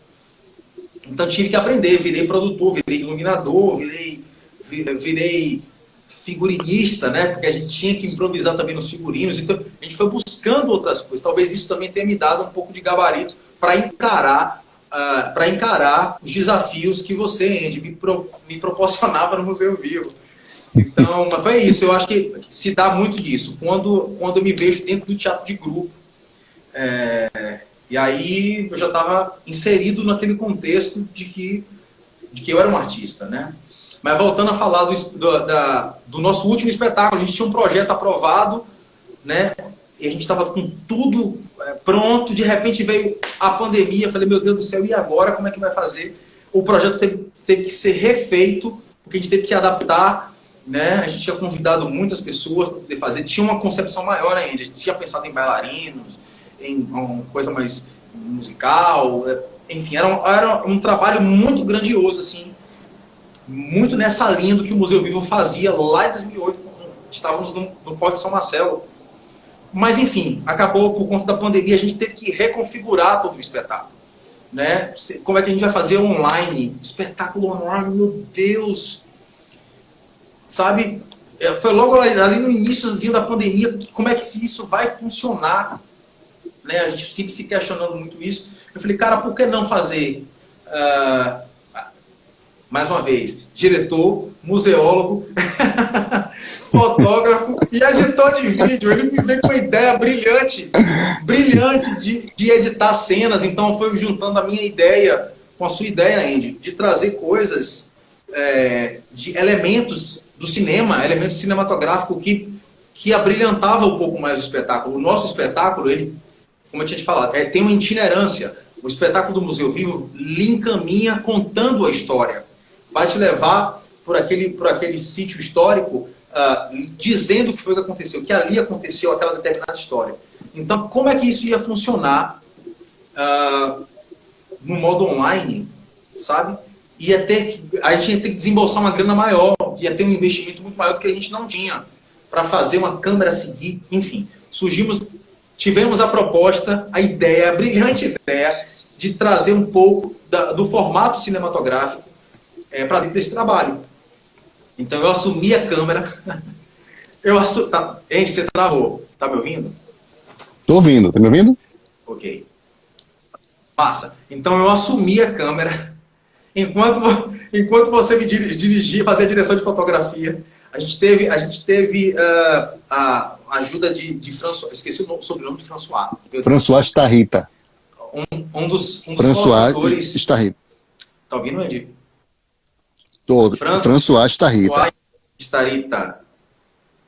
Então tive que aprender, virei produtor, virei iluminador, virei figurinista, né? Porque a gente tinha que improvisar também nos figurinos. Então a gente foi buscando outras coisas. Talvez isso também tenha me dado um pouco de gabarito para encarar os desafios que você, Andy, me proporcionava no Museu Vivo. Então, mas foi isso. Eu acho que se dá muito disso. Quando eu me vejo dentro do teatro de grupo, e aí eu já estava inserido naquele contexto de que eu era um artista, né? Mas voltando a falar do nosso último espetáculo, a gente tinha um projeto aprovado, né? E a gente estava com tudo pronto, de repente veio a pandemia, eu falei, meu Deus do céu, e agora como é que vai fazer? O projeto teve que ser refeito, porque a gente teve que adaptar, né? A gente tinha convidado muitas pessoas para poder fazer, tinha uma concepção maior ainda, a gente tinha pensado em bailarinos, em uma coisa mais musical, enfim, era um trabalho muito grandioso, assim, muito nessa linha do que o Museu Vivo fazia lá em 2008, estávamos no Forte São Marcelo. Mas, enfim, acabou por conta da pandemia, a gente teve que reconfigurar todo o espetáculo, né? Como é que a gente vai fazer online? Espetáculo online, meu Deus! Sabe? Foi logo ali no iníciozinho da pandemia, como é que isso vai funcionar? Né? A gente sempre se questionando muito isso. Eu falei, cara, por que não fazer... mais uma vez, diretor, museólogo, fotógrafo e editor de vídeo. Ele me veio com uma ideia brilhante de editar cenas. Então foi juntando a minha ideia com a sua ideia, Andy, de trazer coisas, de elementos do cinema, elementos cinematográficos que abrilhantava um pouco mais o espetáculo. O nosso espetáculo, ele, como eu tinha te falado, tem uma itinerância. O espetáculo do Museu Vivo lhe encaminha contando a história. Vai te levar por aquele sítio histórico, dizendo o que foi que aconteceu, que ali aconteceu aquela determinada história. Então, como é que isso ia funcionar no modo online, sabe? A gente ia ter que desembolsar uma grana maior, ia ter um investimento muito maior do que a gente não tinha para fazer uma câmera seguir, enfim. Tivemos a proposta, a brilhante ideia de trazer um pouco do formato cinematográfico para dentro desse trabalho. Então eu assumi a câmera. Andy, você travou. Tá me ouvindo?
Tô ouvindo, tá me ouvindo?
Ok. Massa. Então eu assumi a câmera. Enquanto você me dirigia, fazia a direção de fotografia, a gente teve a ajuda de François. Esqueci o sobrenome de François.
François Starrita.
Um dos
François Starrita.
Tá ouvindo, Andy?
François Starrita.
Starrita.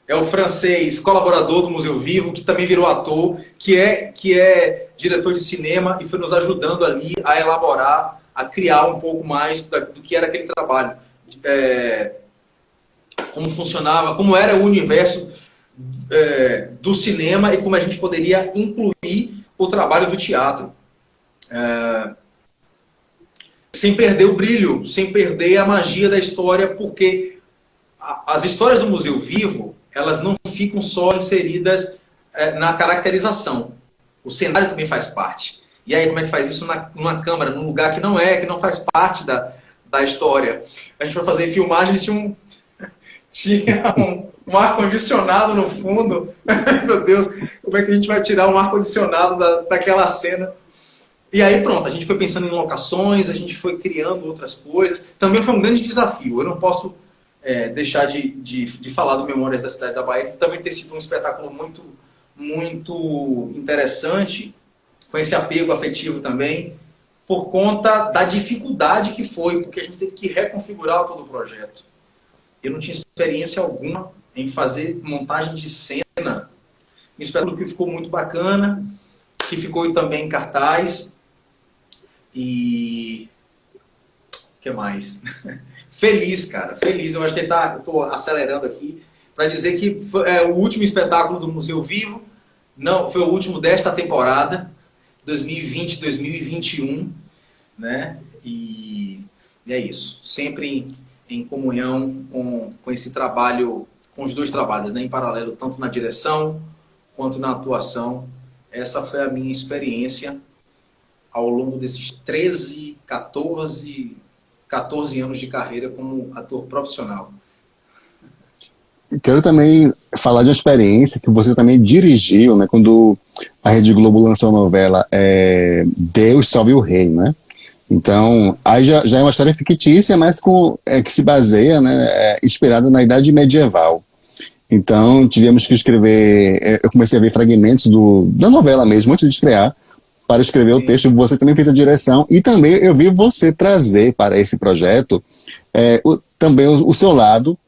É o francês, colaborador do Museu Vivo, que também virou ator, que é diretor de cinema e foi nos ajudando ali a elaborar, a criar um pouco mais do que era aquele trabalho. Como funcionava, como era o universo do cinema e como a gente poderia incluir o trabalho do teatro. Sem perder o brilho, sem perder a magia da história, porque as histórias do Museu Vivo, elas não ficam só inseridas na caracterização. O cenário também faz parte. E aí, como é que faz isso numa câmara, num lugar que não faz parte da história? A gente foi fazer filmagem, tinha um ar-condicionado no fundo. Meu Deus, como é que a gente vai tirar um ar-condicionado daquela cena? E aí pronto, a gente foi pensando em locações, a gente foi criando outras coisas. Também foi um grande desafio. Eu não posso deixar de falar do Memórias da Cidade da Bahia, que também tem sido um espetáculo muito, muito interessante, com esse apego afetivo também, por conta da dificuldade que foi, porque a gente teve que reconfigurar todo o projeto. Eu não tinha experiência alguma em fazer montagem de cena. Um espetáculo que ficou muito bacana, que ficou também em cartaz. E o que mais? Feliz, cara, feliz. Eu acho que estou acelerando aqui para dizer que o último espetáculo do Museu Vivo, não, foi o último desta temporada, 2020, 2021, né? E é isso. Sempre em comunhão com esse trabalho com os dois trabalhos, né, em paralelo, tanto na direção quanto na atuação. Essa foi a minha experiência ao longo desses 13, 14 anos de carreira como ator profissional.
Quero também falar de uma experiência que você também dirigiu, né, quando a Rede Globo lançou a novela Deus Salve o Rei, né? Então, aí já é uma história fictícia, mas que se baseia, né, inspirada na Idade Medieval. Então, tivemos que escrever, eu comecei a ver fragmentos da novela mesmo, antes de estrear, para escrever o texto. Você também fez a direção, e também eu vi você trazer para esse projeto também o seu lado,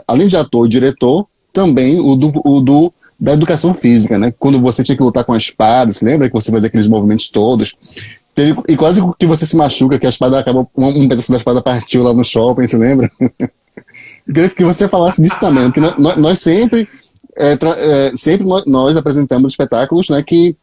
além de ator e diretor, também da educação física, né? Quando você tinha que lutar com a espada, se lembra que você fazia aqueles movimentos todos? E quase que você se machuca, que a espada acabou, um pedaço da espada partiu lá no shopping, se lembra? Eu queria que você falasse disso também, porque nós sempre, nós apresentamos espetáculos, né, que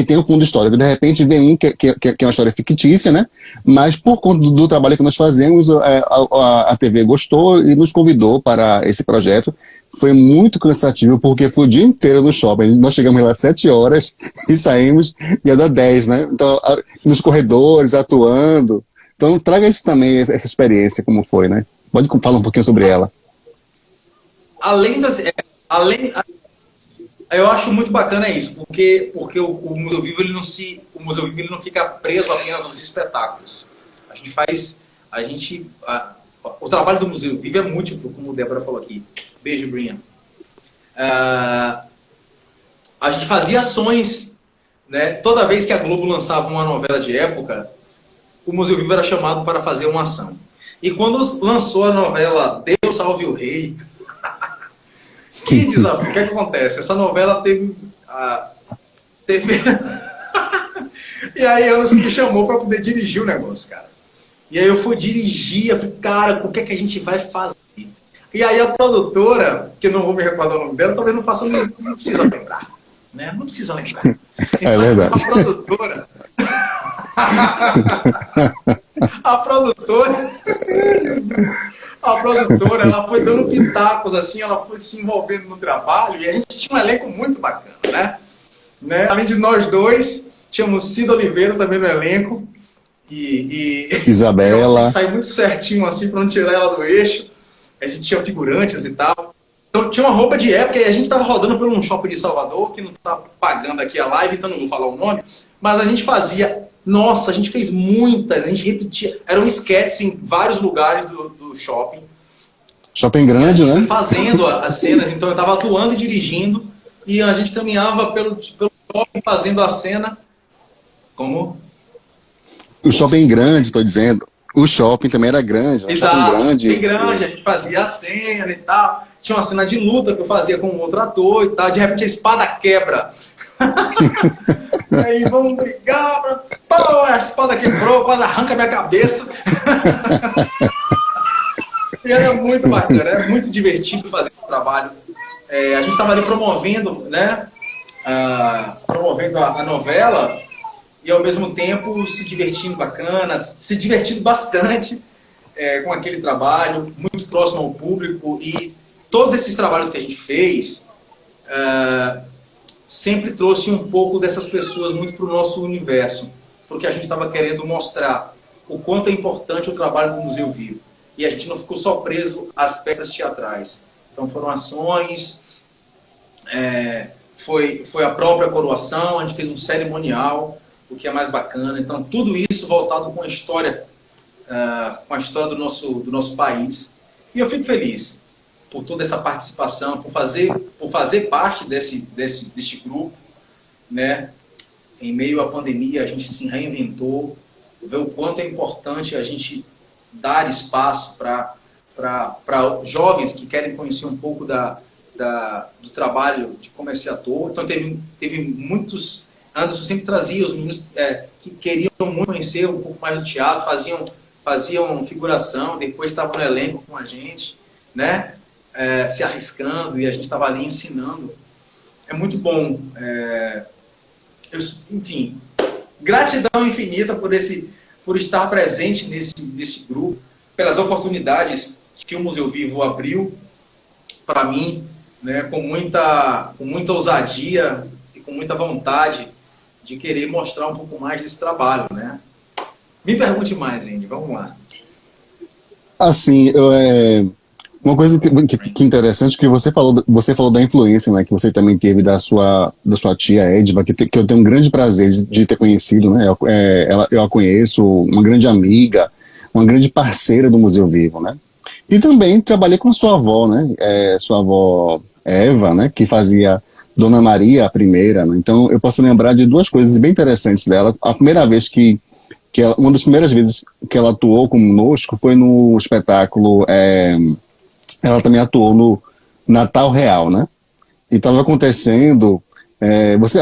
tem um fundo histórico. De repente vem que é uma história fictícia, né? Mas por conta do trabalho que nós fazemos, a TV gostou e nos convidou para esse projeto. Foi muito cansativo, porque foi o dia inteiro no shopping. Nós chegamos lá às 7 horas e saímos ia dar 10, né? Então, nos corredores, atuando. Então, traga isso também, essa experiência, como foi, né? Pode falar um pouquinho sobre ela.
Eu acho muito bacana isso, porque o Museu Vivo ele não fica preso apenas aos espetáculos. O trabalho do Museu Vivo é múltiplo, como o Débora falou aqui. Beijo, Brian. A gente fazia ações, né? Toda vez que a Globo lançava uma novela de época, o Museu Vivo era chamado para fazer uma ação. E quando lançou a novela Deus Salve o Rei, que desafio, o que acontece? Essa novela teve... E aí Anderson me chamou para poder dirigir o negócio, cara. E aí eu fui dirigir, eu falei, cara, o que é que a gente vai fazer? E aí a produtora, que eu não vou me recordar o nome dela, talvez não faça, não precisa lembrar, né? Não precisa lembrar.
É verdade.
A produtora, ela foi dando pitacos, assim, ela foi se envolvendo no trabalho, e a gente tinha um elenco muito bacana, né? Além de nós dois, tínhamos Cida Oliveira também no elenco, e
Isabela.
Saiu muito certinho, assim, para não tirar ela do eixo. A gente tinha figurantes e tal. Então tinha uma roupa de época, e a gente estava rodando por um shopping de Salvador, que não está pagando aqui a live, então não vou falar o nome, mas a gente fazia... Nossa, a gente fez muitas, a gente repetia. Eram sketches em vários lugares do shopping.
Shopping grande, né?
Fazendo as cenas, então eu estava atuando e dirigindo, e a gente caminhava pelo shopping fazendo a cena. Como?
O shopping grande, estou dizendo. O shopping também era grande.
Exato,
shopping
grande, a gente fazia a cena e tal. Tinha uma cena de luta que eu fazia com um outro ator e tal. De repente a espada quebra. E aí vamos brigar, a espada quebrou, quase arranca minha cabeça. E era muito bacana, era muito divertido fazer o trabalho. A gente estava ali promovendo, né? Promovendo a novela e ao mesmo tempo se divertindo bacana, se divertindo bastante com aquele trabalho, muito próximo ao público. E todos esses trabalhos que a gente fez sempre trouxe um pouco dessas pessoas muito para o nosso universo, porque a gente estava querendo mostrar o quanto é importante o trabalho do Museu Vivo. E a gente não ficou só preso às peças teatrais. Então foram ações, foi a própria coroação, a gente fez um cerimonial, o que é mais bacana. Então tudo isso voltado com a história do nosso país. E eu fico feliz por toda essa participação, por fazer parte deste grupo, né? Em meio à pandemia, a gente se reinventou, ver o quanto é importante a gente dar espaço para jovens que querem conhecer um pouco do trabalho de como é ser ator. Então teve muitos... Anderson sempre trazia os meninos que queriam muito conhecer um pouco mais do teatro, faziam figuração, depois estavam no elenco com a gente, né? Se arriscando, e a gente estava ali ensinando. É muito bom. Enfim, gratidão infinita por estar presente nesse grupo, pelas oportunidades que o Museu Vivo abriu, para mim, né, com muita ousadia e com muita vontade de querer mostrar um pouco mais desse trabalho, né? Me pergunte mais, Andy, vamos lá.
Assim, uma coisa que interessante que você falou da influência, né, que você também teve da sua tia Edva, que eu tenho um grande prazer de ter conhecido, né? Eu a conheço, uma grande amiga, uma grande parceira do Museu Vivo, né? E também trabalhei com sua avó, né? Sua avó Eva, né? Que fazia Dona Maria a primeira, né? Então eu posso lembrar de duas coisas bem interessantes dela. A primeira vez uma das primeiras vezes que ela atuou conosco foi no espetáculo. Ela também atuou no Natal Real, né? E estava acontecendo.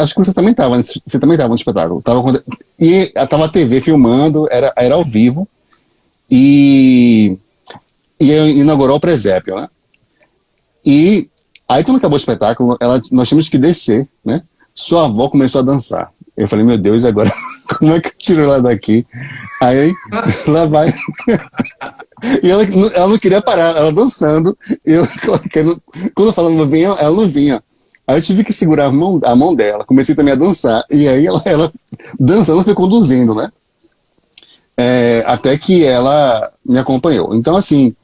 Acho que você também estava no espetáculo. E estava a TV filmando, era ao vivo. E inaugurou o presépio, né? E aí, quando acabou o espetáculo, nós tínhamos que descer, né? Sua avó começou a dançar. Eu falei, meu Deus, e agora? Como é que eu tiro ela daqui? Aí, ela vai. E ela não queria parar, ela dançando. Quando eu falava, vinha, ela não vinha. Aí eu tive que segurar a mão dela, comecei também a dançar. E aí, ela dançando, foi conduzindo, né? Até que ela me acompanhou. Então, assim,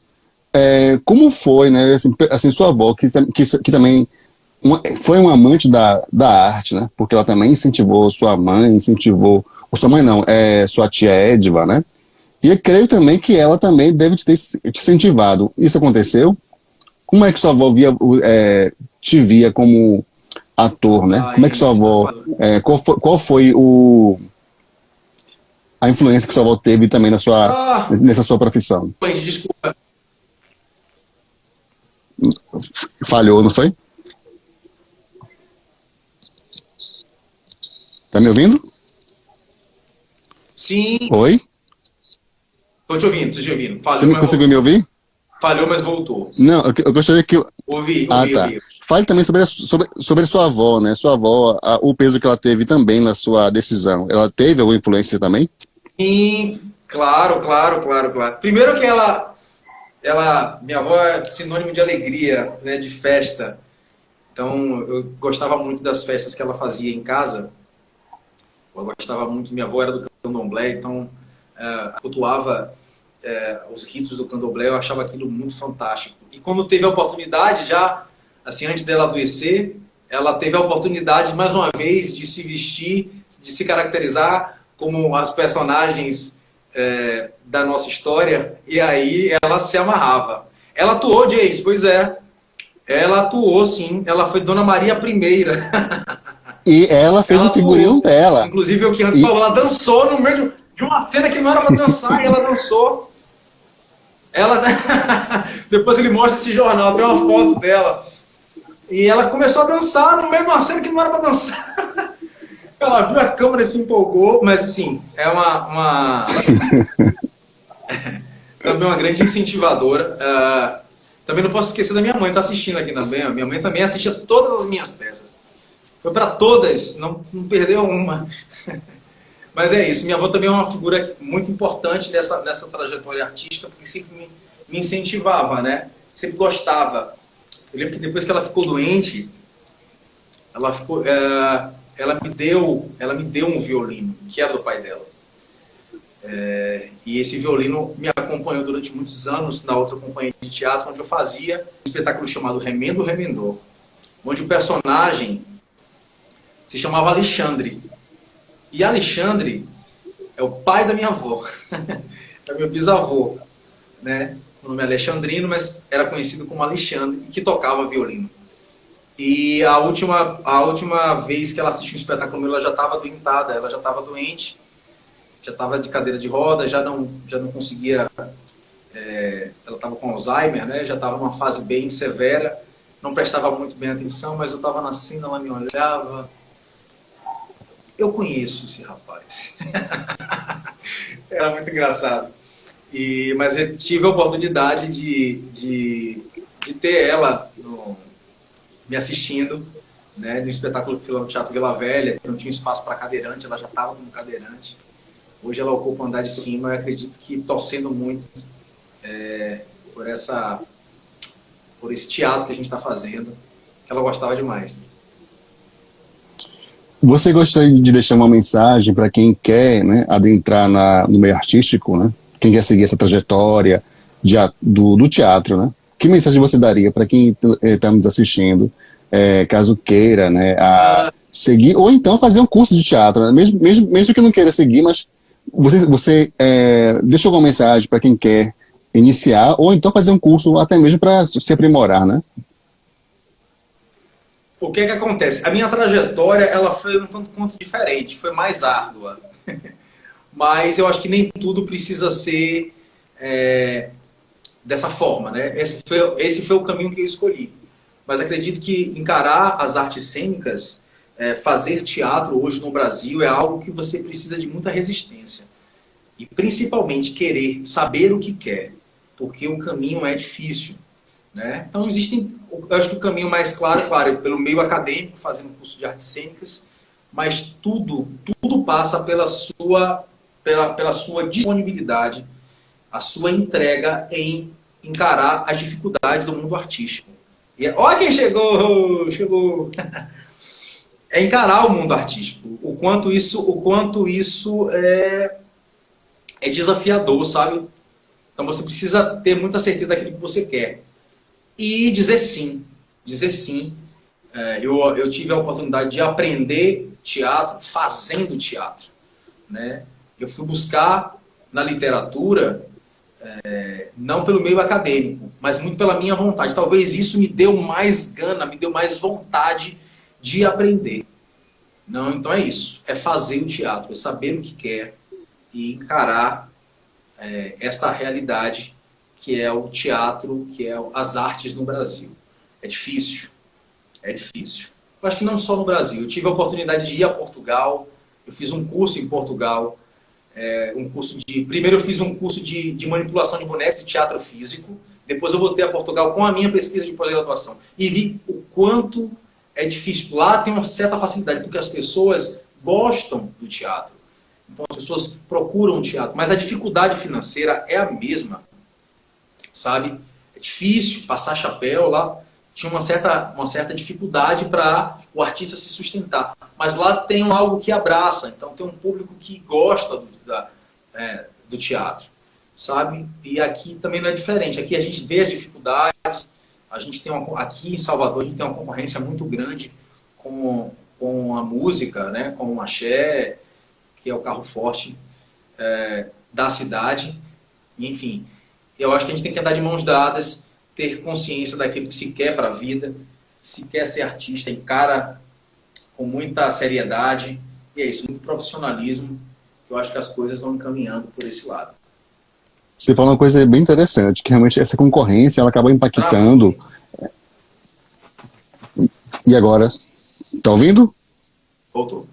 como foi, né? Assim, sua avó, que também foi uma amante da arte, né? Porque ela também incentivou sua mãe, ou sua mãe não, sua tia Edva, né? E eu creio também que ela também deve te incentivado. Isso aconteceu? Como é que sua avó te via como ator, né? Como é que sua avó, qual foi a influência que sua avó teve também nessa sua profissão?
Desculpa.
Falhou, não foi? Tá me ouvindo?
Sim,
Oi?
tô te ouvindo.
Você não conseguiu me ouvir?
Falhou, mas voltou.
Não, eu gostaria que.
Ouvi,
Ah,
ouvi,
tá.
ouvi.
Fale também sobre sua avó, né? Sua avó, o peso que ela teve também na sua decisão. Ela teve alguma influência também?
Sim, claro, claro, claro, claro. Primeiro que minha avó é sinônimo de alegria, né, de festa. Então, eu gostava muito das festas que ela fazia em casa. Eu gostava muito, minha avó era do candomblé, então cultuava os ritos do candomblé, eu achava aquilo muito fantástico. E quando teve a oportunidade, já, assim, antes dela adoecer, ela teve a oportunidade, mais uma vez, de se vestir, de se caracterizar como as personagens da nossa história, e aí ela se amarrava. Ela atuou, James, pois é. Ela atuou, sim. Ela foi Dona Maria I.
E ela fez
Ela
o figurino
atuou.
dela.
Inclusive, o que antes falou, ela dançou no meio de uma cena que não era para dançar, e ela dançou. Ela... Depois ele mostra esse jornal, tem uma foto dela. E ela começou a dançar no meio de uma cena que não era para dançar. Ela viu a câmera e se empolgou, mas assim, é também uma grande incentivadora. Também não posso esquecer da minha mãe, tá assistindo aqui também. A minha mãe também assistia todas as minhas peças. Foi para todas, não perdeu uma. Mas é isso, minha avó também é uma figura muito importante nessa trajetória artística, porque sempre me incentivava, né? Sempre gostava. Eu lembro que depois que ela ficou doente, ela me deu um violino, que era do pai dela. E esse violino me acompanhou durante muitos anos na outra companhia de teatro, onde eu fazia um espetáculo chamado Remendo Remendor, onde o personagem se chamava Alexandre. E Alexandre é o pai da minha avó, é meu bisavô, né? O nome é Alexandrino, mas era conhecido como Alexandre, e que tocava violino. E a última vez que ela assistiu um espetáculo meu, ela já estava adoentada, ela já estava doente, já estava de cadeira de roda, já não conseguia, ela estava com Alzheimer, né? Já estava numa fase bem severa, não prestava muito bem atenção, mas eu estava na cena, ela me olhava. Eu conheço esse rapaz. Era muito engraçado. Mas eu tive a oportunidade de ter ela me assistindo, né, no espetáculo que foi lá no Teatro Vila Velha. Então tinha um espaço para cadeirante, ela já estava como cadeirante. Hoje ela ocupa o andar de cima. Eu acredito que torcendo muito por por esse teatro que a gente está fazendo, que ela gostava demais.
Você gostaria de deixar uma mensagem para quem quer, né, adentrar no meio artístico, né? Quem quer seguir essa trajetória do teatro, né? Que mensagem você daria para quem está nos assistindo, caso queira, né, a seguir, ou então fazer um curso de teatro, né? Mesmo que não queira seguir, mas você deixa alguma mensagem para quem quer iniciar, ou então fazer um curso até mesmo para se aprimorar, né?
O que acontece? A minha trajetória, ela foi um tanto quanto diferente, foi mais árdua. Mas eu acho que nem tudo precisa ser dessa forma, né? Esse foi o caminho que eu escolhi. Mas acredito que encarar as artes cênicas, fazer teatro hoje no Brasil é algo que você precisa de muita resistência. E principalmente querer saber o que quer, porque o caminho é difícil, né? Então eu acho que o caminho mais claro, pelo meio acadêmico, fazendo curso de artes cênicas, mas tudo passa pela sua disponibilidade, a sua entrega em encarar as dificuldades do mundo artístico. E olha quem chegou! Chegou! É encarar o mundo artístico, o quanto isso é desafiador, sabe? Então você precisa ter muita certeza daquilo que você quer. E dizer sim. Dizer sim. Eu tive a oportunidade de aprender teatro fazendo teatro, né? Eu fui buscar na literatura, não pelo meio acadêmico, mas muito pela minha vontade. Talvez isso me deu mais gana, me deu mais vontade de aprender. Não, então é isso. É fazer o teatro, é saber o que quer e encarar esta realidade que é o teatro, que é as artes no Brasil. É difícil. É difícil. Eu acho que não só no Brasil. Eu tive a oportunidade de ir a Portugal. Eu fiz um curso em Portugal. Primeiro eu fiz um curso de manipulação de bonecos e teatro físico. Depois eu voltei a Portugal com a minha pesquisa de pós-graduação. E vi o quanto é difícil. Lá tem uma certa facilidade, porque as pessoas gostam do teatro. Então as pessoas procuram o teatro. Mas a dificuldade financeira é a mesma. Sabe? É difícil passar chapéu lá. Tinha uma certa dificuldade para o artista se sustentar. Mas lá tem algo que abraça. Então tem um público que gosta do teatro. Sabe? E aqui também não é diferente. Aqui a gente vê as dificuldades. Aqui em Salvador a gente tem uma concorrência muito grande com a música, né? Com o axé, que é o carro forte da cidade. Enfim, eu acho que a gente tem que andar de mãos dadas, ter consciência daquilo que se quer para a vida, se quer ser artista, encara com muita seriedade, e é isso, muito profissionalismo. Eu acho que as coisas vão caminhando por esse lado.
Você falou uma coisa bem interessante, que realmente essa concorrência ela acaba impactando. E agora? Tá ouvindo?
Voltou.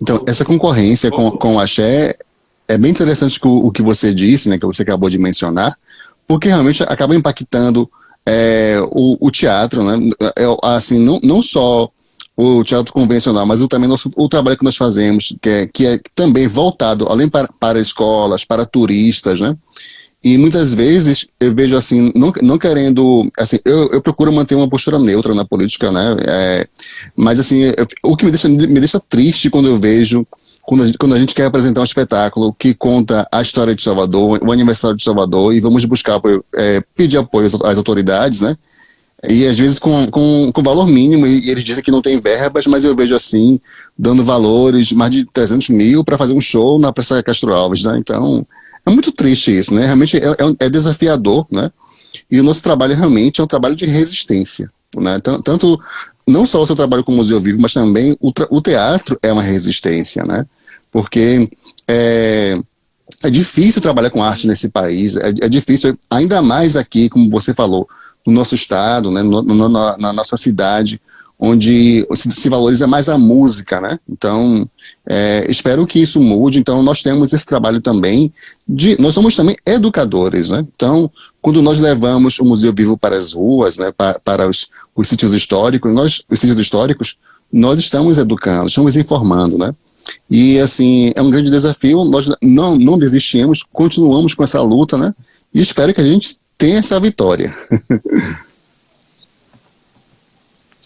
Então, essa concorrência com o axé é bem interessante o que você disse, né, que você acabou de mencionar, porque realmente acaba impactando o teatro, né? Assim, não só o teatro convencional, mas também o trabalho que nós fazemos, que é também voltado, além para escolas, para turistas, né? E muitas vezes eu vejo assim, não querendo, assim, eu procuro manter uma postura neutra na política, né? Mas assim, o que me deixa triste quando eu vejo, quando a gente quer apresentar um espetáculo que conta a história de Salvador, o aniversário de Salvador, e vamos buscar apoio, pedir apoio às autoridades, né? E às vezes com valor mínimo, e eles dizem que não tem verbas, mas eu vejo assim, dando valores, mais de 300 mil para fazer um show na Praça Castro Alves, né? Então, é muito triste isso, né? Realmente é desafiador, né? E o nosso trabalho realmente é um trabalho de resistência, né? Tanto, não só o seu trabalho com o Museu Vivo, mas também o teatro é uma resistência, né? Porque é difícil trabalhar com arte nesse país, é difícil, ainda mais aqui, como você falou, no nosso estado, né, na nossa cidade, onde se valoriza mais a música, né? Então, espero que isso mude. Então, nós temos esse trabalho também nós somos também educadores, né? Então, quando nós levamos o Museu Vivo para as ruas, né, para os sítios históricos, nós estamos educando, estamos informando, né? E, assim, é um grande desafio, nós não desistimos, continuamos com essa luta, né? E espero que a gente tem essa vitória.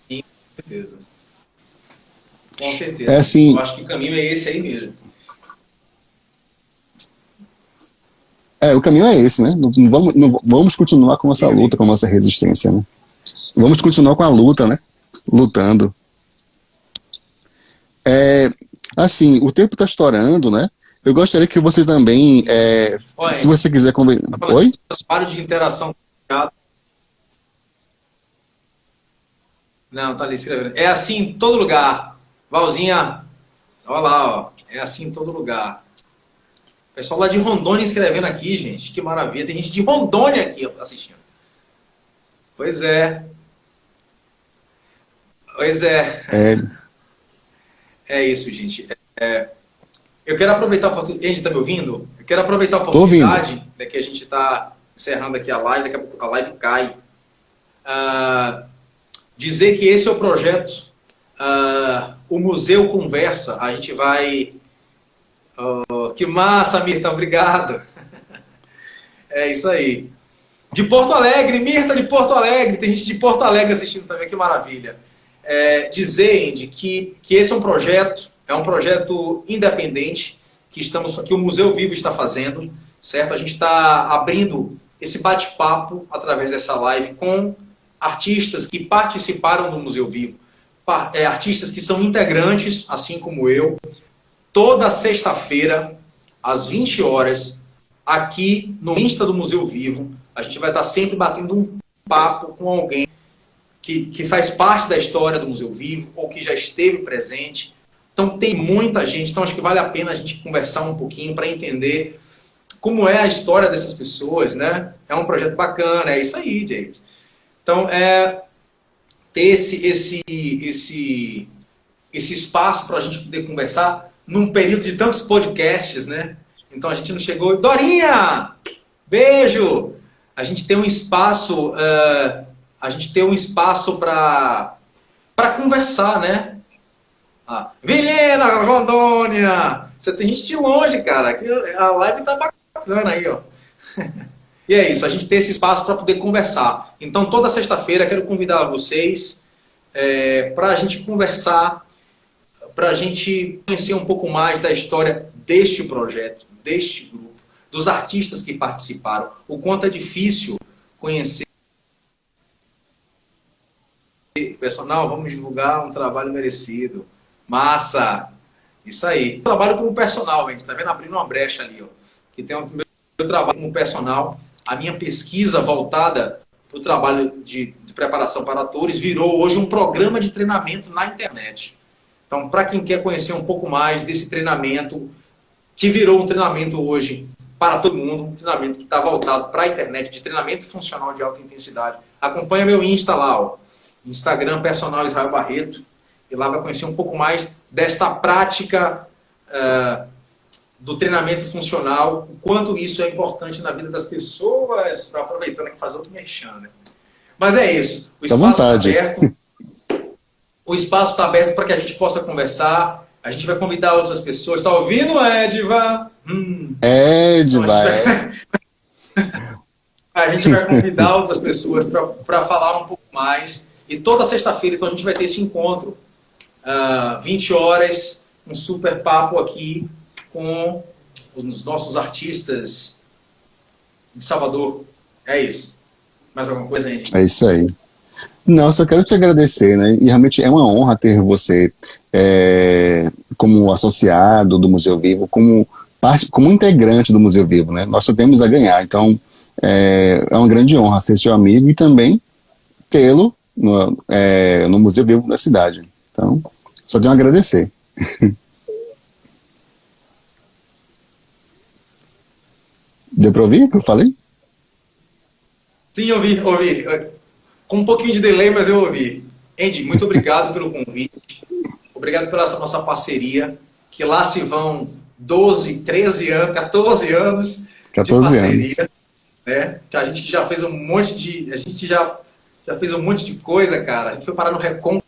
Sim, com certeza. Com certeza.
É assim,
Eu acho que o caminho é esse aí mesmo.
o caminho é esse, né? Não vamos continuar com nossa luta, com nossa resistência, né? Vamos continuar com a luta, né? Lutando. Assim, o tempo está estourando, né? Eu gostaria que você também, se
Olha,
você quiser conversar.
tá falando
Oi?
de trabalho de interação. Não, tá ali escrevendo. É assim em todo lugar. Valzinha, olha lá, ó. É assim em todo lugar. Pessoal lá de Rondônia escrevendo aqui, gente. Que maravilha. Tem gente de Rondônia aqui assistindo. Pois é. Pois é.
É,
É isso, gente. Eu quero aproveitar a oportunidade. Andy, tá me ouvindo? Eu quero aproveitar a
tô ouvindo.
oportunidade, né, que a gente está encerrando aqui a live, daqui a pouco a live cai. Dizer que esse é o projeto, o Museu Conversa. A gente vai. Que massa, Mirta, obrigado. É isso aí. De Porto Alegre, Mirta de Porto Alegre, tem gente de Porto Alegre assistindo também, que maravilha. Dizer, Andy, que esse é um projeto independente que o Museu Vivo está fazendo, certo? A gente está abrindo esse bate-papo através dessa live com artistas que participaram do Museu Vivo, artistas que são integrantes, assim como eu, toda sexta-feira, às 20 horas, aqui no Insta do Museu Vivo, a gente vai estar sempre batendo um papo com alguém que faz parte da história do Museu Vivo ou que já esteve presente. Então tem muita gente, então acho que vale a pena a gente conversar um pouquinho para entender como é a história dessas pessoas, né? É um projeto bacana, é isso aí, James. Então, ter esse espaço para a gente poder conversar num período de tantos podcasts, né? Então a gente não chegou... Dorinha! Beijo! A gente tem um espaço... para conversar, né? Vilhena, Rondônia! Você tem gente de longe, cara. A live tá bacana aí, ó. E é isso, a gente tem esse espaço para poder conversar. Então, toda sexta-feira, quero convidar vocês para a gente conversar, para a gente conhecer um pouco mais da história deste projeto, deste grupo, dos artistas que participaram, o quanto é difícil conhecer o personal. Vamos divulgar um trabalho merecido. Massa! Isso aí. Eu trabalho como personal, gente. Tá vendo? Abrindo uma brecha ali, ó. Que tem o meu trabalho como personal. A minha pesquisa voltada para o trabalho de preparação para atores virou hoje um programa de treinamento na internet. Então, para quem quer conhecer um pouco mais desse treinamento, que virou um treinamento hoje para todo mundo, um treinamento que está voltado para a internet, de treinamento funcional de alta intensidade, acompanha meu Insta lá, ó. Instagram Personal Israel Barreto, e lá vai conhecer um pouco mais desta prática do treinamento funcional, o quanto isso é importante na vida das pessoas. Aproveitando aqui fazer outro merchan, né? Mas é isso, o espaço está aberto. O espaço está aberto para que a gente possa conversar. A gente vai convidar outras pessoas. Está ouvindo, Edva?
Edva,
a gente vai convidar outras pessoas para falar um pouco mais. E toda sexta-feira, então, a gente vai ter esse encontro. 20 horas, um super papo aqui com os nossos artistas de Salvador. É isso. Mais alguma coisa, gente?
É isso aí. Não, só quero te agradecer, né? E realmente é uma honra ter você como associado do Museu Vivo, como integrante do Museu Vivo, né? Nós só temos a ganhar. Então, é uma grande honra ser seu amigo e também tê-lo no Museu Vivo da cidade. Então, só tenho a agradecer. Deu para ouvir o que eu falei?
Sim, ouvi. Com um pouquinho de delay, mas eu ouvi. Andy, muito obrigado pelo convite. Obrigado pela essa nossa parceria, que lá se vão 12, 13 anos, 14 anos
14
de parceria.
anos.
Né? Que a gente já fez um monte de... A gente já fez um monte de coisa, cara. A gente foi parar no Recôncavo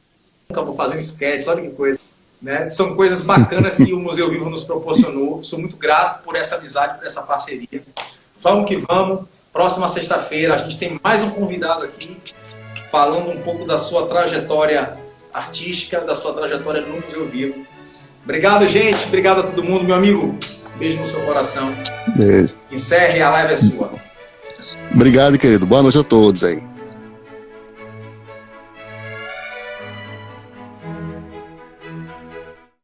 fazendo sketches, olha que coisa. Né? São coisas bacanas que o Museu Vivo nos proporcionou. Sou muito grato por essa amizade, por essa parceria. Vamos que vamos. Próxima sexta-feira a gente tem mais um convidado aqui, falando um pouco da sua trajetória artística, da sua trajetória no Museu Vivo. Obrigado, gente. Obrigado a todo mundo. Meu amigo, beijo no seu coração.
Beijo.
Encerre, a live é sua.
Obrigado, querido. Boa noite a todos aí.